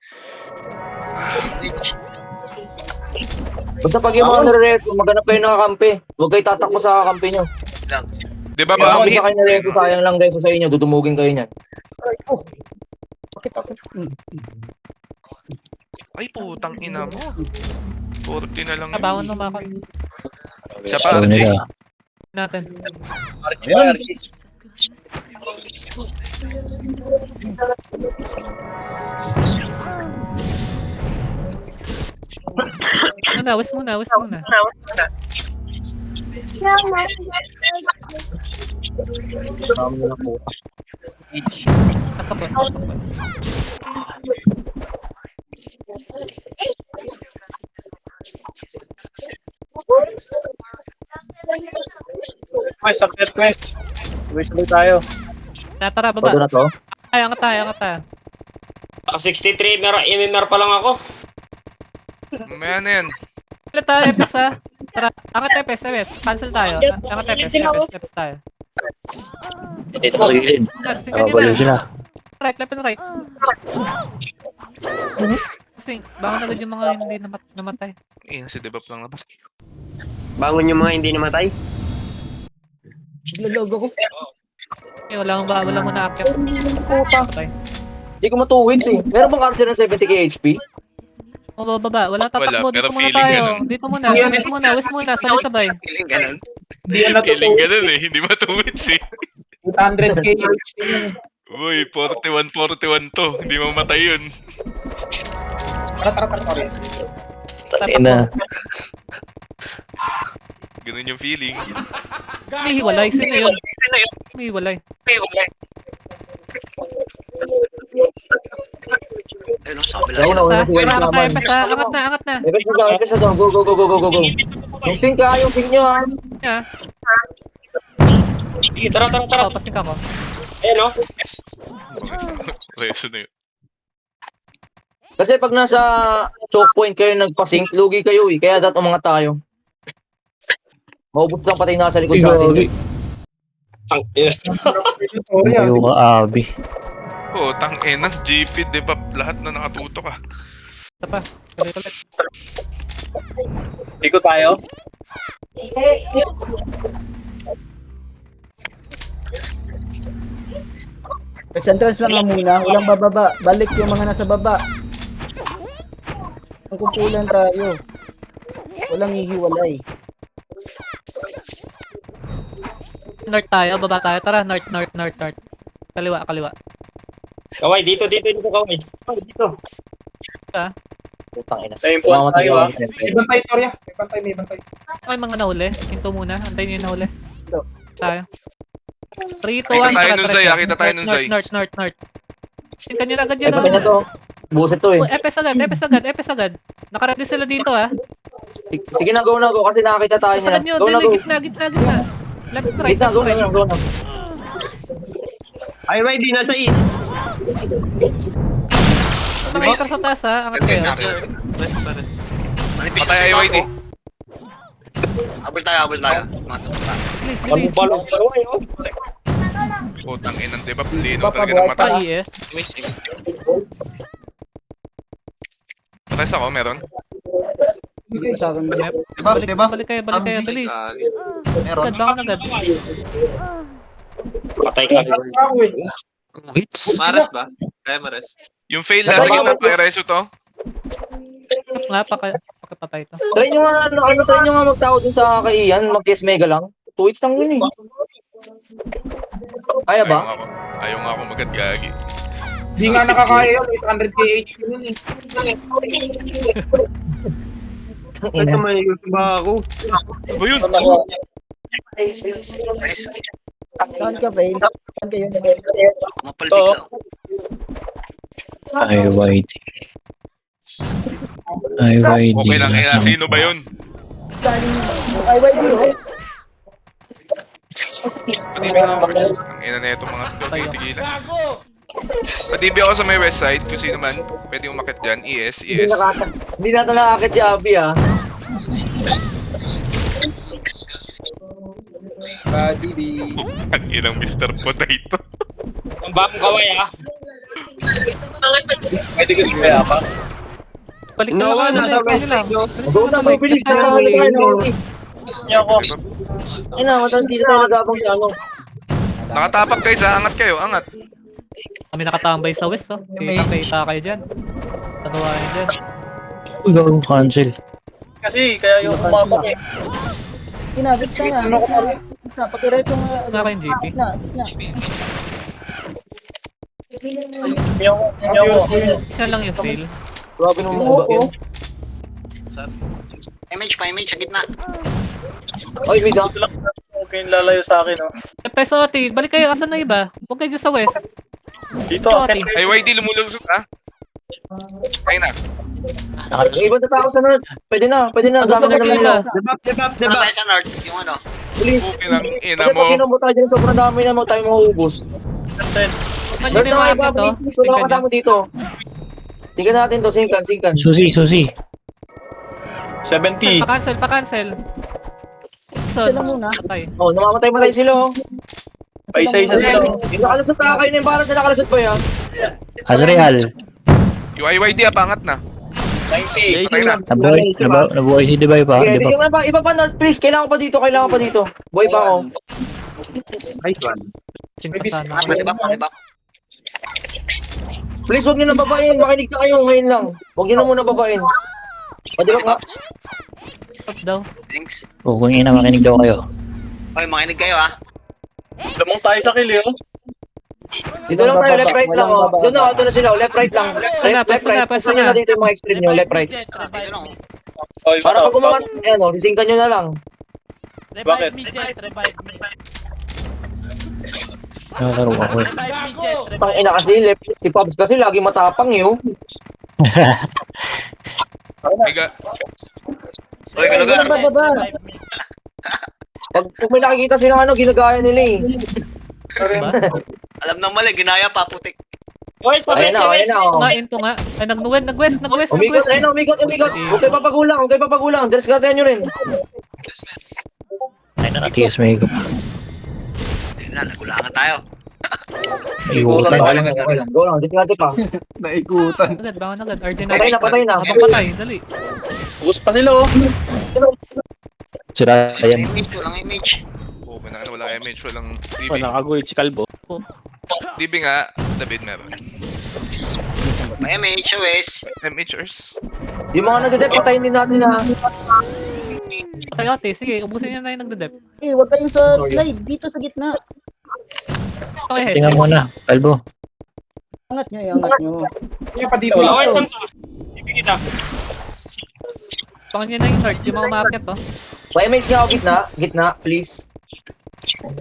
Basta pag yung mga nareso, maghanap kayo ng kakampi. Huwag kayo tatakbo sa kakampi nyo. Lang. Di ba Baka ba ang isa kayo nareso, sayang lang reso sa inyo. Dudumugin kayo niyan. Ay, putang ina mo. 40 na lang yun. Kabawan mo ba ako? Siya pa, So RJ. nila. Natin. Wis muna. Pasok. Quest, subject quest. Wish ulit tayo. Tara, Pado baba. na to. Angat tayo. Naka 63, MMR pa lang ako. Mamaya na yan. Ulit tayo, Epes ha. Tara, angat Epes. Cancel tayo. Angat Epes tayo. Dito ko sa gilid. Sige Nakabalo na. sila. Right, left and right. Kasi, bangon agad yung mga hindi namatay. Ayun, si Debap lang labas. Bangon yung mga hindi namatay. Naglalog ako. Eh, wala mo na akit. Okay. Hindi ko matuwid eh. Meron bang Archer ng 70k HP? O, baba. Wala tatakbo. Wala, pero Dito muna feeling tayo. ganun. Dito muna. Wis muna. Sabay-sabay. Feeling ganun. Hindi yan Feeling natutuwa. ganun eh, hindi matuwits eh. 800k. Uy, 41 to. Hindi mamatay yun. Ina. Ganun yung feeling. May hiwalay. Sino yun? May hiwalay. Ayun, sabi Ako lang. na, Ha? una Angat na, naman. Epes ha. Angat na. Epes na daw. Go. Yung sync ha, yung sync nyo ha. Yeah. Sige, tara. Pasing ako. Ayan o. Reso na yun. Kasi pag nasa choke point kayo nagpa-sync, lugi kayo eh. Kaya dapat umangat tayo. Maubos lang patay nasa likod sa atin. Ayaw ka, Abi. Oh, tang ina, GP, Debap, lahat na nakatutok ah. Ito pa. Ulit. Iko tayo. Entrance lang nga muna. Walang bababa. Balik yung mga nasa baba. Ang kumpulan tayo. Walang hihiwalay. North tayo. Baba tayo. Tara, north. Kaliwa. Kaway, dito kaway. Kaway, dito. Putang ina. Tayo po Mamatay tayo ako. ah. May bantay, Torya. May bantay. Ay, mga nahuli. Hinto muna. Antayin nyo yung nahuli. Ito. Tayo. 3, 2, 1. Kita tayo nun, Zay. Kita tayo nun, Zay. North. Tingnan nyo agad Ay, yun. patay na to. Buset to eh. Epes agad. Nakaready sila dito ah. Sige na, go. Kasi nakakita tayo niya. Sagad nyo. Go na, go. Gitna. Left, right. Gitna, go na. IYD, nasa east. Mga ikar sa taas ha. Angat kayo. Balik Nipis Patay sa IYD. Abol tayo. Bilis, Ang bilis. balong kaway, oh. Putang inang debuff. Lino Papa, talaga ng mata. Pa ES. Patay sa ako, meron. Hindi sa akin. Debuff, debuff. Balik kayo, bilis. Meron. Agad, bangon agad. Patay ka. Maras ba? Kaya maras. Yung fail nasa gitna, pakireso to. Nga, pakipatay to. Try nyo nga, try nyo nga magtao dun sa kay Ian, mag-yes mega lang. 2 hits lang yun eh. Kaya ba? Ayaw nga ako magad-gagi. Hindi nga nakakaya yun. 800k HP nun eh. Ina. may YouTube ba ako? Ano yun? Saan ka, Fail? Saan kayo? Mapalbig lang. IYD. IYD. Okay lang, Nasaan sino ba yun? IYD, oh. Ang ina na itong mga tigilan. Padibi ako sa may west side, kung sino man, pwede umakit dyan. ES. Hindi natin nakakit si Abby ah. Ang inang Mr. Potato. Ang bagong kaway, ah. Pwede ko kaya pa. Balik na lang, balik lang. Go na, mabilis na tayo na. Niya ako. Ay na, matanda tayo nagabang sa ano. Nakatapak kayo sa angat kayo, angat. Kami nakatambay sa west, oh. Kita kayo dyan. Tatuwain dyan. Uy, gago, cancel. Kasi kaya yung umabang eh. Ginabit ka nga. Ano ko pa? Gitna, pakireto nga. Wala kayong GP. Gitna, gitna. Niya ako. Isa lang yung fail. Grabe nung Oo, yun. Image sa gitna. Ay, may da. Huwag kayong lalayo sa akin, oh. Peso ati, balik kayo. Asan na iba? Huwag kayo dyan sa west. Dito, Ati. IYD lumulusot ha. Ayun na. Yung ibang tao sa north. Pwede na. Ang dami na naman nila. Ano tayo sa north? Yung ano? Please. Pukin ang ina Kasi pag mo. inom mo tayo dyan, sobrang dami na mo tayo mauubos. Saan North yun yung na market, iba, oh? please. Wala ka kasama dito. Tingnan natin to, singkan. Susi. 70. Pa-cancel. Sila muna. Patay. Oh, namamatay sila oh. Paisa-isa sila. Yung nakalusot na kayo na yung parang na nakalusot pa yan. Azrael. Yung IYD pangat na. 90. Patay na. Nabuhay si Dibay pa. Okay, Di yung ba? iba pa north, please. Kailangan pa dito. Boy pa ako. Nice one. Sinta sana. Diba? Please, huwag nyo na babain. Makinig na kayo ngayon lang. Huwag nyo na muna babain. O, di ba ka? Stop daw. Thanks. O, kung ina, makinig daw kayo. Okay, makinig kayo ha. Lamang tayo sa kill, oh. Dito lang tayo, left right lang oh. Doon na sila, oh. Left right lang. Left right. Pwede nyo na dito yung mga extreme nyo, left right. Dito lang. Oh, Para pag umangat, ayan oh, sisingkan nyo na lang. Bakit? Nakalaro ako. Tangina kasi, si Pops kasi lagi matapang eh oh. Biga. Uy, kalugar. Bababa. Pag may nakikita silang ano, ginagaya nila eh. Diba? Alam nang mali, ginaya pa, putik. Oy, sa Ayan west, na oh. Nga, into nga. Ay, nag-west. Umigot, ayun, umigot. Huwag kayo papagulang. Discardan nyo rin. Ay, nakatigas may ko. Ayun na, nagulangan tayo. Iutan. Go lang, discarte pa. Naikutan. Agad, bangon agad. RJ Patay na. Habang patay, dali. Bus pa sila, oh. Sira yan. Walang image. Oh, walang image, walang DB. nakaguhit si Kalbo. DB nga, David meron. May image sa west. MHers. Yung mga nagdedep, patayin din natin ha. Patay ate, sige. Ubusin niya na yung nagdedep. Eh, huwag kayong sa slide. Dito sa gitna. Okay, Tingnan mo na, Kalbo. Angat nyo. Niya pa dito. Kaway, saan ka? Ibigin na. Pangan niya na yung north, yung mga market, oh. May image nga ako gitna, please.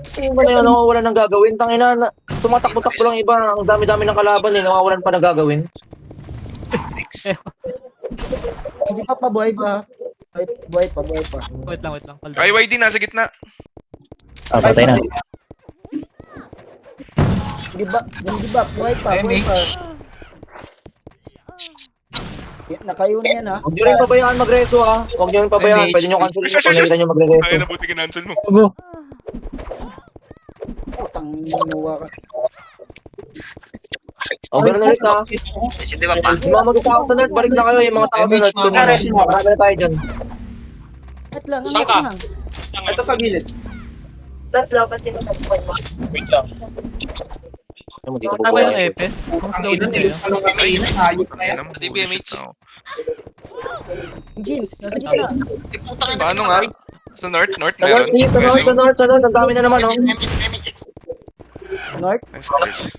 Sino ba na yun, nawawalan ng gagawin? Tangina, tumatakbo-takbo lang iba. Ang dami-dami ng kalaban eh, nawawalan pa ng gagawin. Hindi pa buhay pa. Buhay pa. Wait lang. IYD nasa gitna. Patay na. Di ba? Buhay pa. Nakayo na yan ha. Huwag nyo rin pabayaan mag-reso ha. Huwag nyo rin pabayaan. Pwede nyo cancel nyo kung nakita nyo magre-reso. Ay, nabuti kinancel mo. Gago. Putang minuwa ka. O, ganun ulit ha. Kasi di ba pa? Yung mga mag-tao sa nerd, balik na kayo. Yung mga tao sa nerd. Marami na tayo dyan. At lang, Saan ka? Ito sa gilid. Wait lang. Ano mo dito Tama yung Epes. Kung slow din kayo. Ay, Hayop na yan. alam mo, DBMH. bullshit na ako. Jeans, nasa gitna. Eh, putang ina. Paano nga? Sa north Sa meron. north, please. Sa north, sa north, sa north. Ang dami na naman, oh. North. Nice course.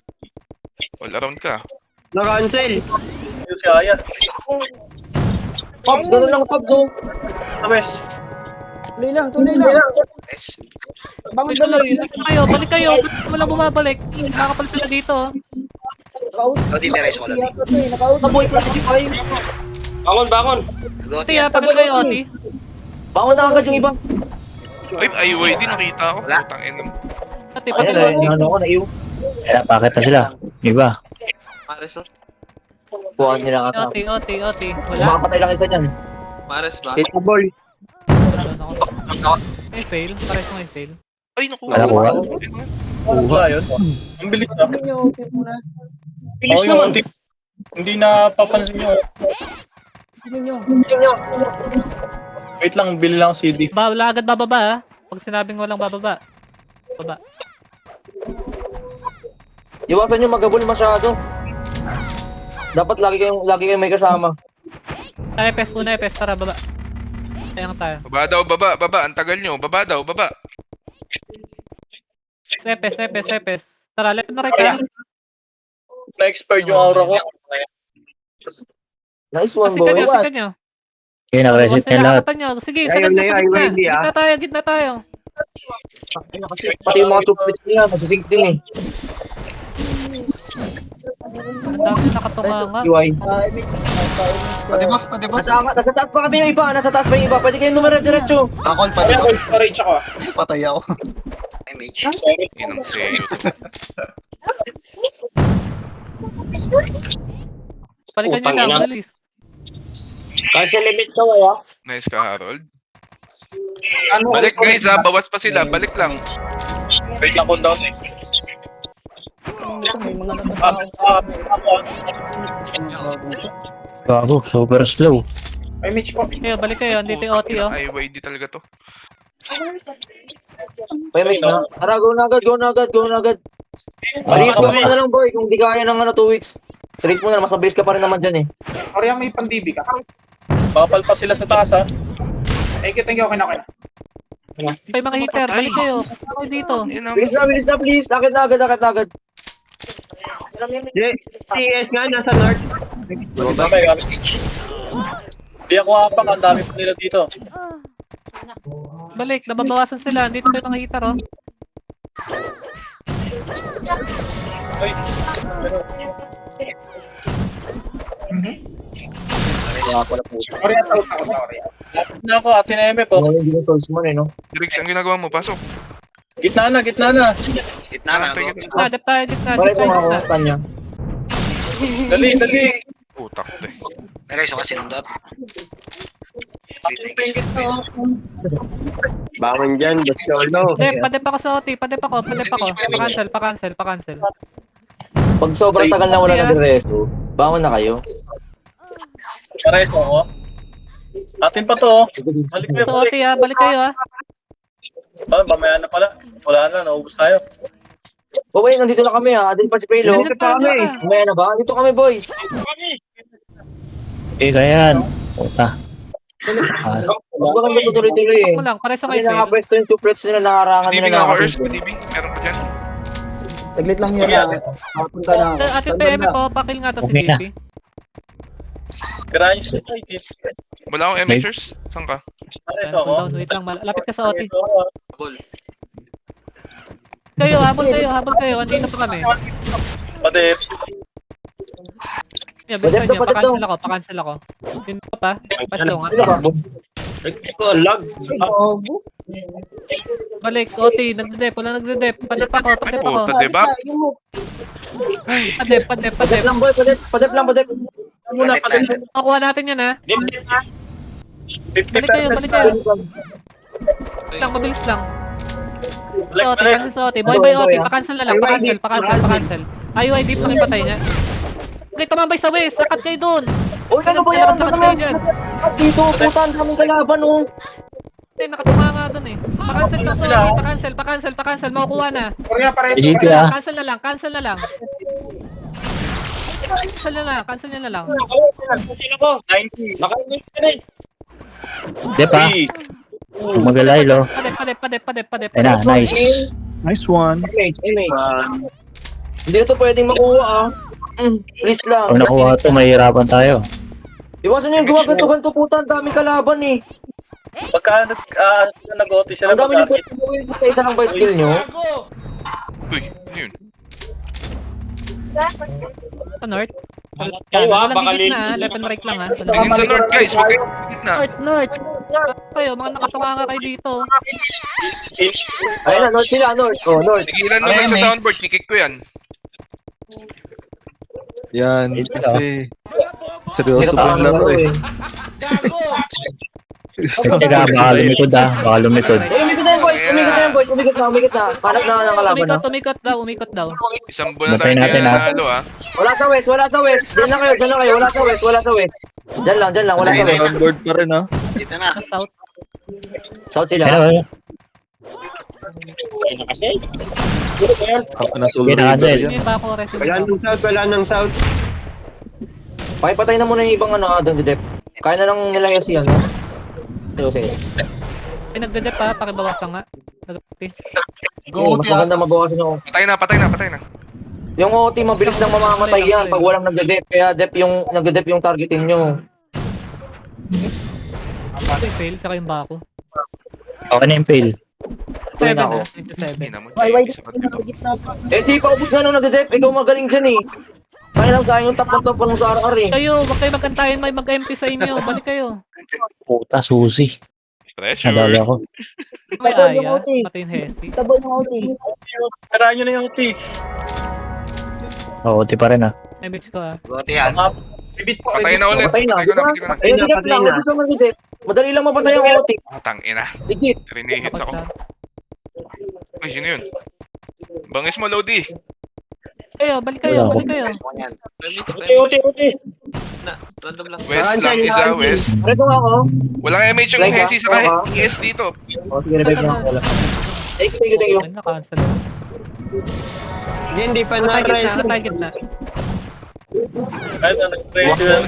All around ka. Na-cancel. Yung si Aya. Pops, ganun lang, Pops, oh. Sa west. Tuloy lang, tuloy lang. Yes. Bangon Balik ba lang? kayo, nasaan kayo? Balik kayo. Ba't walang bumabalik? Nakakapal sila dito. Naka-out. So, di na-reso ko lang. Yata to eh, naka-out. Nabuhay ka, sige, ay. Bangon, bangon. Go, Oti, pagod kayo, Oti. Bangon na agad yung iba. Ay, IYD nakita ako. Wala. Putang ina. Oti, Ayun, pagod ayun, Oti. ano ko, naiw. Kaya bakit na sila? Iba. Mares, oh. Buwan nila ka. Oti. Wala. Makapatay lang isa dyan. Mares ba? May fail. Pares mo may fail. Ay, naku. Wala kuha. Wala yun. Ang bilis na. Tingnan nyo, tip muna. Bilis Oo, naman. yung- Hindi na papansin nyo. Tingnan nyo. Wait lang, bili lang CD. Wala agad bababa ha. Pag sinabing walang bababa. Baba. Iwasan nyo magabol masyado. Dapat lagi kayong may kasama. Epes, una Epes. Tara, baba. Sayang tayo. Baba daw, baba. Ang tagal nyo. Baba daw, baba. Epes. Tara, left na right ka. Na-expired yung aura ko. Nice one, boy. Sikan nyo. Kaya nakareset na lahat. Sige, sa gitna tayo. Pati yung mga chocolates niya, masisink din eh. Ang dami nakatunganga. UI. Pa-debuff, pa-debuff. Nasa taas pa kami yung iba. Pwede kayong numero-diretso. Takol, pa-debuff. Storage ako. Patay ako. Image. Inang sayo. Balikan nyo Putang lang, ina. bilis. Kasi limit ka, wala. Nice ka, Harold. Balik guys ha, bawas pa sila. Balik lang. Wait lang, cool down eh. Ito, may mga Ah, natatao. Gago, super slow. May Mitch po. Kayo, balik kayo. Andito yung OT, oh. IYD talaga to. Pwede na. Tara, go na agad. Release mo na lang, boy. Kung di kaya ng 2 weeks. Release mo na, mas mabilis ka pa rin naman dyan eh. Parang may pandibi ka. Bakal pa sila sa taas ha. Thank you, okay na. May mga hitter, balik kayo. Ako dito. Yan ang... Bilis na, please. Akit na agad. CS nga, nasa north. Hindi ako apak, ang dami pa nila dito. Balik, nababawasan sila. Andito may mga hitter, oh. Ay, na ako, atin na MF po. Ano yung souls mo no? Riggs, ang ginagawa mo, pasok. Gitna na. Gitna na, go. Gitna tayo. Pare sa mga kanya. Dali. Utak te. Na-reso kasi nung dot. Bangon dyan, Bastolo. Padep ako sa OT. Padep ako. Pa-cancel. Pag sobrang tagal na wala na resto, bangon na kayo. Pareso ako. Atin pa to. Balik Ito OT, ha. Balik kayo, ha. Mamaya na pala. Wala na, naubos tayo. Oh, wait, nandito na kami ha. Adin pa si Pelo. Nandito kami. Mamaya na ba? Nandito kami, boys. Kaya yan. Puta. Mas maganda tutuloy-tuloy eh. Mo lang, pare sa Kasi kayo fail. nakapwesto yung 2 plates nila, nakarangan DB nila nga ako, Ers. nakakasunod. DB. Meron pa dyan. Saglit lang yun ha. Papunta na ako. Ate PM po, pakil nga to si Okay na. DP. Kirahin siya sa IT. Wala akong MHers. Saan ka? Pareso ako. Cooldown, wait lang. Lapit ka sa OT. Pareso ako. Ball. Kayo, habol kayo. Andito pa kami. Pati, Yeah, basta Padep nyo, daw. pa-cancel ako. Dito pa. Paslaw nga. Sino ba? Ito, lag. Bobo. Balik, OT, nagde-dep. Wala nagde-dep. Padep ako. Puta, diba? Yung hook. Padep. Padep lang boy, padep lang, padep. Muna pa din. Makuha natin yan ha. Dip. Balik kayo. Mabilis lang. Sote, cancel Sote. Boy, OT. Pa-cancel na lang. Pa-cancel. IYD pakipatay niya. Okay, tumambay sa west. Sakat kayo dun. Uy, ano ba yan? Sakat kayo dyan. Dito, puta, ang daming kalaban, oh. Hindi, nakatuma nga dun eh. Pa-cancel ka Sote. Pa-cancel. Makukuha na. Korea pares. GP ah. Cancel na lang. Cancel nyo na lang. Sino ko? 90. Nakalimit ka na eh. Dep ah. Magalay lo. Padep. Ayun na, nice. Nice one. Image. Hindi na to pwedeng makuha, ah. Please lang. Pag nakuha to, mahihirapan tayo. Iwasan nyo yung gumaganto-ganto, puta, ang dami kalaban, eh. Pagka nag-OT sila, Ang dami nyo pwede gawin sa isa lang ba skill nyo? Uy, ano yun? Sa north. Kayo ha, Walang baka gigit na ha. lilin. Left and right lang ha. Tingin sa north guys, huwag kayo sa gitna. North. Kayo, mga nakatunga nga kayo dito. Ayun na, north sila, north. Oh, north. Tigilan naman sa soundboard, kikik ko yan. Yan, kasi seryoso Hirap po yung laro eh. Teka, baka lumikod ah. Baka lumikod. Umikot na yan, boys. Umikot na. Hanap na ng kalaban, ha? Umikot daw. Isang buwan na Batayin tayo natin, hindi ah. nanalo ah. Wala sa west. Diyan lang kayo. Wala sa west. Diyan lang. Wala sa west. Onboard pa rin ah. Dito na. South. South sila. Ayun. Ayun na kasi. Sino ba yan? Ako na solo Okay na, river Adel. yan. May bako resume. Wala nang south. Pakipatay na muna yung ibang ano, doon, Dep. Kaya na lang nila yung siya, no? Sige. Ay, nagdedep ha. Pakibawasan nga. Go, Mas maganda mabawasan yung... Patay na. Yung OT, mabilis lang mamamatay yan pag walang nagde-dep. Kaya nagde-dep yung targeting nyo. Fail, saka yung bako. Okay na yung fail. 7 na ako. ha. 27. Hindi naman. YYD Isa nasa gitna pa. Si paubos nga nung nagde-dep. Ikaw magaling dyan, eh. Kaya lang sa yung top ng sa RR, eh. Kayo, wag kayo magkantayin. May mag-MP sa inyo. Balik kayo. Puta, susi. Pressure. Nadali ako. May Tabon yung aya. OT. Pati yung Hesi. Tabon yung OT. Karaan nyo na yung OT. Oo, ti pa rin ah. Image ko ha. OT yan. Bibit po. Patay na ulit. Patay na. Patay ko na. Ayun, dep lang. Ubus naman ni dep. Madali lang mapatay yung OT. Tangina. Legit. Rinihit Kapag ako. sa... Uy, sino yun? Bangis mo, Lodi. Kayo, balik kayo. Yan. Uti. Na, random lang. West lang isa, west. Preso nga ako. Walang MH yung Like, Hesi sa ES dito. O, sige, revive lang. Thank you. Ay, na-cancel. Hindi pa Target na.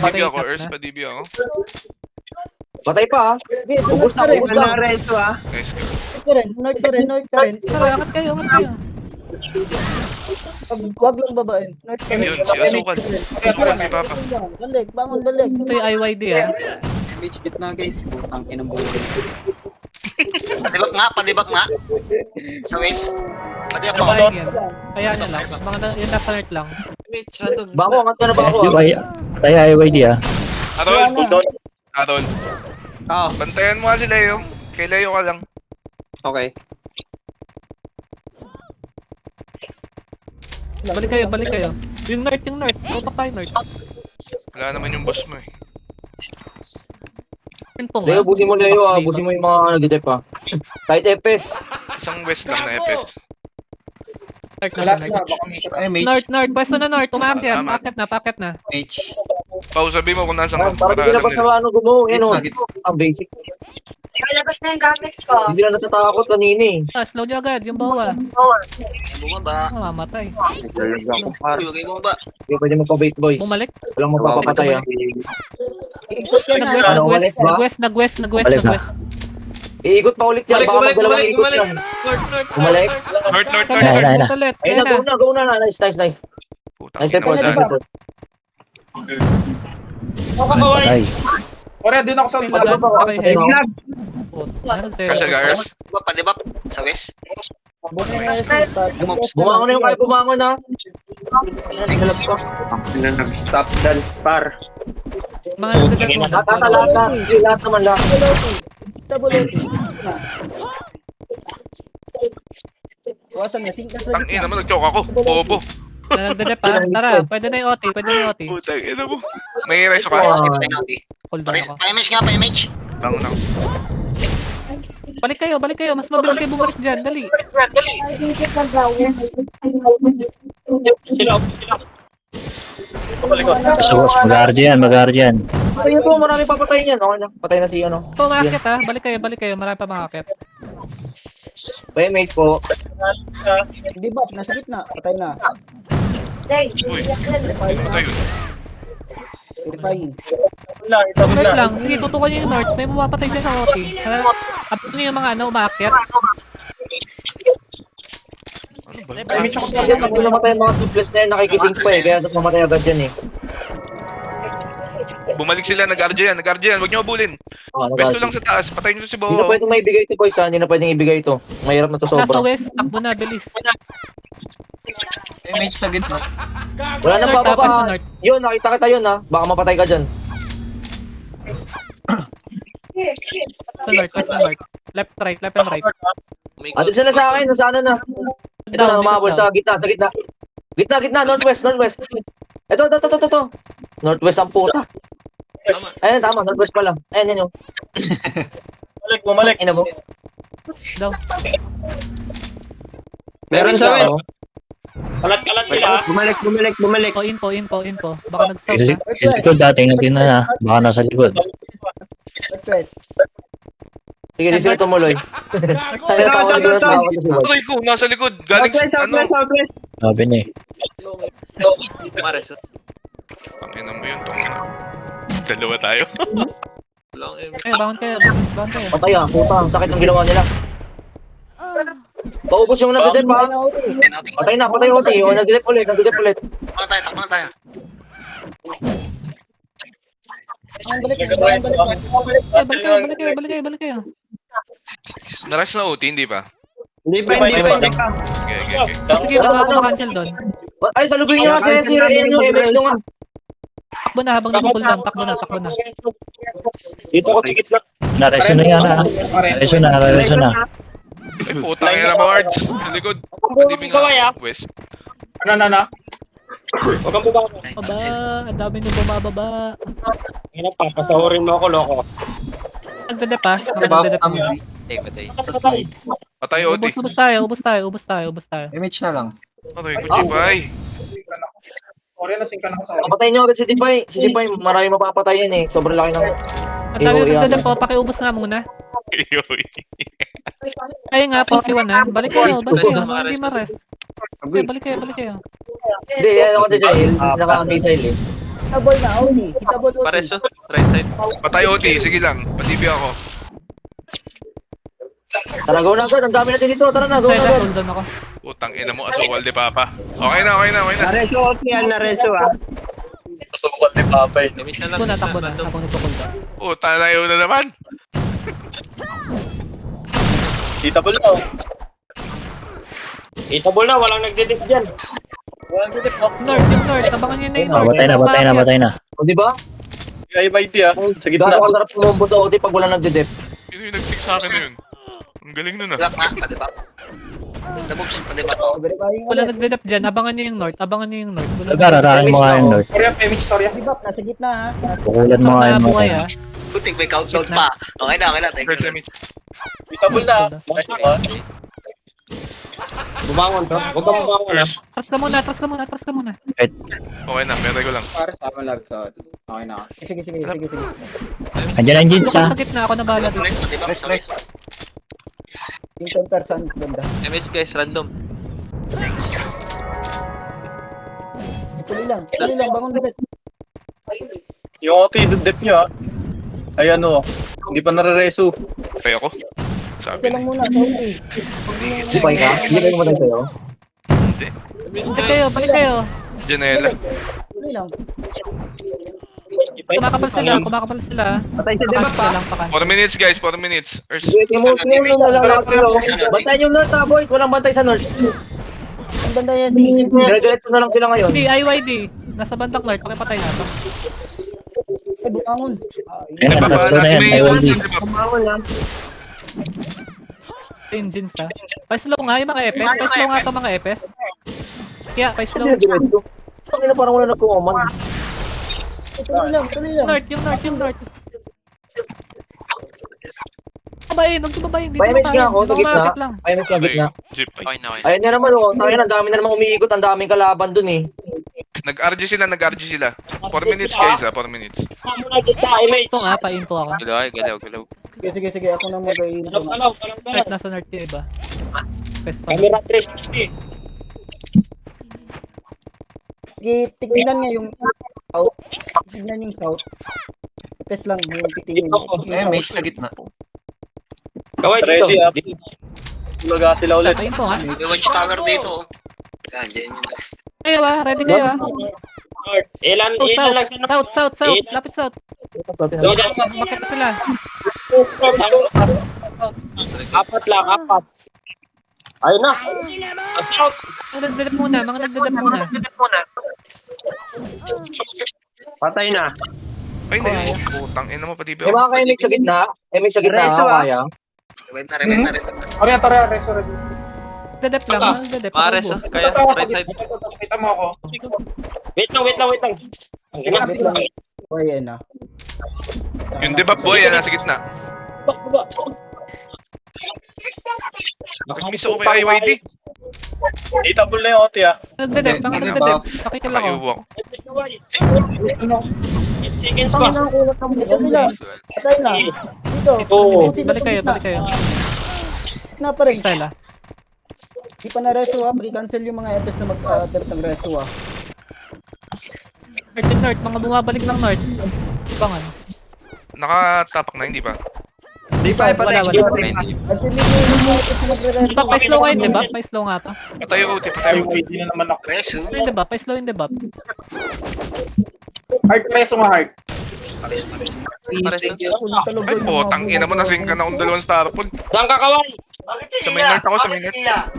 DB ako, Urs pa DB ako. Patay pa, ha? Ubus na. Nice ka. North pa rin. Tara, angat kayo. Wag lang babae. North pa rin. Yun, si Asukan. Asukan, may papa. Bangon balik. Ito yung IYD ha. Image bit na guys. Putang inang buhay. Padibak nga. Sa west. Padibak ako. Kabahin yan. Kaya na lang. Mga yung nasa north lang. Image random. Bako, angat ka na ba ako, ha? Tayo IYD ah. Arol. Bantayan mo nga si Leo. Kay Leo ka lang. Okay. Balik kayo. Yung north. Tutok tayo north. Wala naman yung boss mo eh. Yun po Leo, busin mo, ha? Busin mo yung mga nagdidep, ha? Kahit Epes. Isang west lang na FS. North. Pwesto na north. Umakyat. Packet na. Pau, sabi mo kung nasa Parang para hindi na alam pa nila. sa ano gumawa, yan, o. Ang basic. Hindi na natatakot kanina, eh. Slow nyo agad. Yung bawa. Bumaba. Mamamatay. Uy, bumaba. Hindi pwede magpa-bait, boys. Bumalik. Walang magpapatay, ha? Nag-west. Iikot pa ulit yan, baka magdalawang ikot yan. Bumalik. North. Ayun na. Ulit. Ayun na, go na. Nice. Putang Nice step ina forward, mo nice dyan. step forward. Patay. Korea, doon ako sa Kasha guys. Padibak. Sa west. Bumangon na yung kaya bumangon, ha? Stop dance par. Mga nagdadag mo. Lahat naman lahat. Tabon OT. Wasan na. Sing Tangina mo, nag-choke ako. Bobo. Nagdadep pa. Tara, pwede na yung OT. Pwede na yung OT. Putang ina mo. May reso ka? Patay na, okay. Hold on ako. Pa-image nga, pa-image. Bangon ako. Balik kayo. Mas mabilis kayo bumalik dyan. Dali. Sila. So, mag-guardian. Patayin po, marami papatayin yan. Okay na, patay na si ano. Po, makakit ha. Balik kayo. Marami pa makakit. Mate po. Hindi ba? Nasa gitna. Patay na. Uy, ano tayo? Verifying. Wait lang. Sige, tutukan nyo yung north. May mapapatay dyan sa OT. Abot nyo yung mga umaakit. Ano ba? Kasi pag namatay yung mga tubeless na yun, nakikising pa eh. Kaya mamatay agad yan eh. Bumalik sila, nag-guardian. Huwag niyo abulin. Pwesto lang sa taas. Patayin niyo si Hindi na Boho. pwedeng maibigay ito boys ha. Hindi na pwedeng ibigay ito. Mahirap na to Nasa sobra. west. Takbo na. Bilis. Image sa gitna. Wala nang North, tapos sa bababa. north. Yun, nakita kita yun ha. Baka mapatay ka dyan. Sa north. West na north. Left and right. May Ate sila sa akin. Nasa ano na. Ito na, umabol sa gitna. Gitna. Northwest. Ito. Northwest ang puta. Tama. Ayun, tama. Northwest pala. Ayun, yan yun. Bumalik. Ina mo. Daw. Meron sa west. Kalat sila. Bumalik. Oh, info. Baka nag-south na. Yung likod dating natin na. Baka nasa likod. West. Sige, di sila tumuloy. Tayo tawag ko to si Boy. Aray ko, nasa likod. Galing sa ano. Sabi niya eh. Mares. Pangina mo yun. Dalawa tayo. Long M. Bangon kayo. Patay ah, puta. Ang sakit ng ginawa nila. Paubos yung nagdedep ha. Patay na, patay OT. O, nagdedep ulit. Takbo na tayo. Balik kayo. Naras na OT, hindi pa? Hindi pa. Okay. Sige, baka ako makancel doon. Ay, salubin nyo nga si Ryan yung MX nyo nga. Takbo na habang nag-cooldown. Takbo na. Dito ko tikit na. Nareso na yan ha. Nareso na. Ay, putang ina mo, Arch. Sa likod. Kadibing nga. West. Ano? Huwag kang bumaba. Baba. Ang dami nyo bumababa. Hirap pa. Pasahurin mo ako, loko. Nagdadep ha. Nagdadep nyo. Patay. Patay OT. Ubus tayo. Image na lang. Aray ko, Chipay. Sorry, nasing ka na sa Papatayin nyo agad si Tipay. Si Tipay, marami mapapatayin eh. Sobrang laki ng... Ang dami nagdadep po. Pakiubos nga muna. Ayun nga, 41 ha. Balik kayo. Hindi ma-rest. Balik kayo. Hindi, ano kasi dyan eh. Naka-missile eh. Itabol na, OT. Itabol OT. Mares. Right side. Patay OT. Sige lang. Patibi ako. Tara, go na agad. Ang dami natin dito. Tara na, go na agad. Cooldown ako. Putang ina mo, asukal de papa. Okay na. Image na lang. Takbo na. Random. Habang nagko-cooldown. Puta na yun na naman. Kitable na. Itabol na. Walang nagdedip dyan. North. Abangan nyo na yung north. Batay na. O, di ba? IYT ah. Sa gitna. Gano'n kasarap sumombo sa OT pag wala nagdedep. Sino yung nagsig sa akin na yun? Ang galing nun ah. Black nga, padiba. Nabubs, padiba to. Verifying Wala ulit. nagdedep dyan. Abangan nyo yung north. Pagkararahan mo nga yung Lord. Storya. Di ba? Nasa gitna ha. Pukulan mo nga yung mga Buhay ha. Puting may countdown pa. Okay na. Thank First you. image. Kitable na. Bumangon to. Huwag kang bumangon. First. Atras ka muna. Okay na, meron ko lang. Para sa akin lang sa okay na. Sige. Andiyan ang jeans ha. Sa gitna ako na bahala doon. Padiba, Rest. Yung 10% banda. Image guys, random. Tuloy lang. Bangon ulit. Yung OT, dep nyo ah. Ayan o. Hindi pa nare-reso. Patay ako. Sabi Ito lang niya. muna. Sa OT. Tipay ka? Hindi kayo matay sa'yo? Balik kayo. Janela. Tuloy lang. Kumakapal sila. Patay sila. Pakan. 4 minutes guys, 4 minutes. Ers. Timur na lang lahat kayo. Bantayan yung north ha, boys. Walang bantay sa north. Ang banda yan. Di. Dire-diretso na lang sila ngayon. Hindi, IYD. Nasa bandang north. Pakipatay na ito. Ay, bumangon. Ayun na, last na yan. IYD. Engines ha. Pa-slow nga yung mga epes. Pa-slow nga ito mga epes. Kaya, pa-slow. Kasi diretso. Tangina parang wala nagkukuman. Tuloy lang, tuloy lang. North, yung north. Babayin, huwag babayin. Dito May lang miss nga ako sa Ibang gitna. market lang. May miss nga gitna. Jeep. Okay na, okay na. Ayun na naman oh. Tangina, ang dami na naman umiikot. Ang daming kalaban dun eh. Nag-RG sila. 4 minutes guys 4 minutes. Ito nga, pa-info ako. Galaw. Sige, ako na mag-ain. North, nasa north yung iba. Pest pa. Camera 360. Tignan niya yung south. Tignan yung south. Pes lang yung titingin. mage sa gitna. Kaway Ready, dito. Tulaga sila ulit. Pa-info nga. May watchtower dito. Yan, dyan yun. Kayo ready kayo Ilan lang sila. South. Lapit south. Bakit sila? Apat lang. Ayun na. Ang south. Mga nagdadap muna. Patay na. Ay, hindi. Putang ina mo pati May mga kaimik sa gitna. Kaimik sa gitna. Ako kaya. Revive na. Tara, reso. Nagdadap lang. Nagdadap. Mares, kaya, right side. Kita mo ako. Wait lang. Wait lang. O, ayan na. Yung debuff boy, yan nasa gitna. Nakamiss ako kay IYD. Hitable na yung OT ah. Nagdadap. Mga nagdadap. Pakikil ako. Nakayubo ako. Seconds pa. Dali lang. Patay na. Dito. Oo. Balik kayo. Na pa rin. Style ah. Di pa na reso ha. Pag-cancel yung mga FS na mag-attempt ng reso ha. North. Mga bumabalik ng north. Bangan. Nakatapak na, hindi pa. Wala. Cancel yung mga FS na magre-reso. Diba, pa-slow kayo, diba? Pa-slow nga to. Patay yung OT. Ay, wait na naman ako. Reso. Yung diba? Pa-slow yung diba? Heart, reso nga heart. Mares, Ay, putang ina mo. Nasing ka na kung 2 star pool. Saan ka kaway? Sa main north ako, sa main north.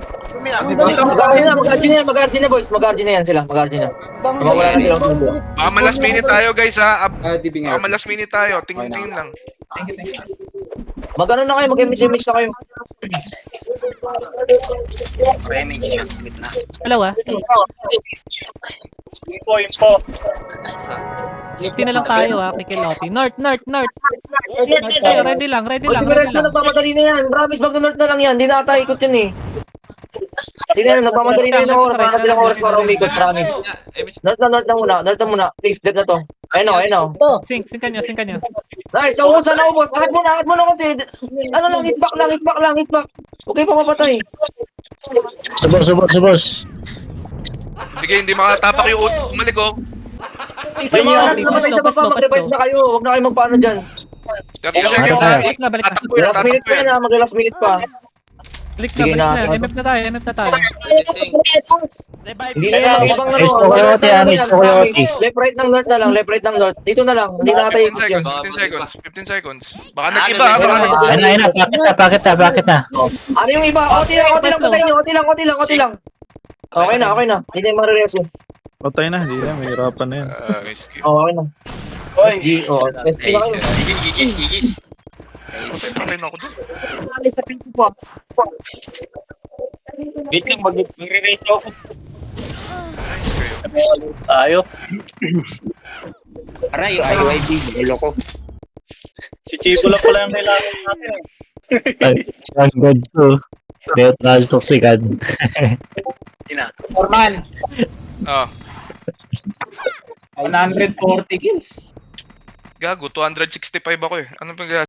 Mag-RG na boys. Mag-RG na yan sila. Mag-RG na. Mawala na silang tubo. Baka last minute tayo guys ha. Baka last minute tayo. Tingin lang. Mag-ano na kayo. Mag-MSMS na kayo. Remage yan sa gitna. Dalawa. Info. 50 na lang tayo ha. Kikiloti. North. Kayo, ready lang. Nagmamadali na yan. Promise, mag-north na lang yan. Di na ata ikot yun eh. Hindi na, nagmamadali na yung oras. Parang ilang oras para umikot. Promise. North na muna. Please, dead na to. Ayun o. Sing kanyo. Nice, so usa na ubos. Akit muna konti. Ano lang, hit back. Okay pa mapatay. Subos. Sige, hindi makatapak yung OT. Bumalik oh. May mga harap naman sa baba, mag-revive na kayo. Huwag na kayo magpaano dyan. 30 seconds ha. Balik na. Tatakbo yan. Last minute pa yan ha, mag-last minute pa. Balik Sige na. na. MF na tayo. Hindi na yan, mabang ano. Gusto ko yung OT, gusto ko yung OT. Left right ng north. Dito na lang, hindi na tayo 15 ikot yan. seconds. 15 seconds. Baka nag-iba ha. Baka nag-iba. Ayun na, bakit na? Ano yung iba? OT lang, patay nyo. OT lang. Okay na. Hindi na yung marireso. Patay na, hindi na. Mahirapan na yan. Skip. Okay na. Oy, SG na kayo. Gigis. Patay na ako doon. Wait lang, magre-ready ako. tayo. Aray, IYD. Ulo ko. Si Chibo lang pala yung kailangan natin eh. Ang god ko. Neutral toxican. Forman, Ah. 140 kills. Gago, 265 ako eh. Ano pag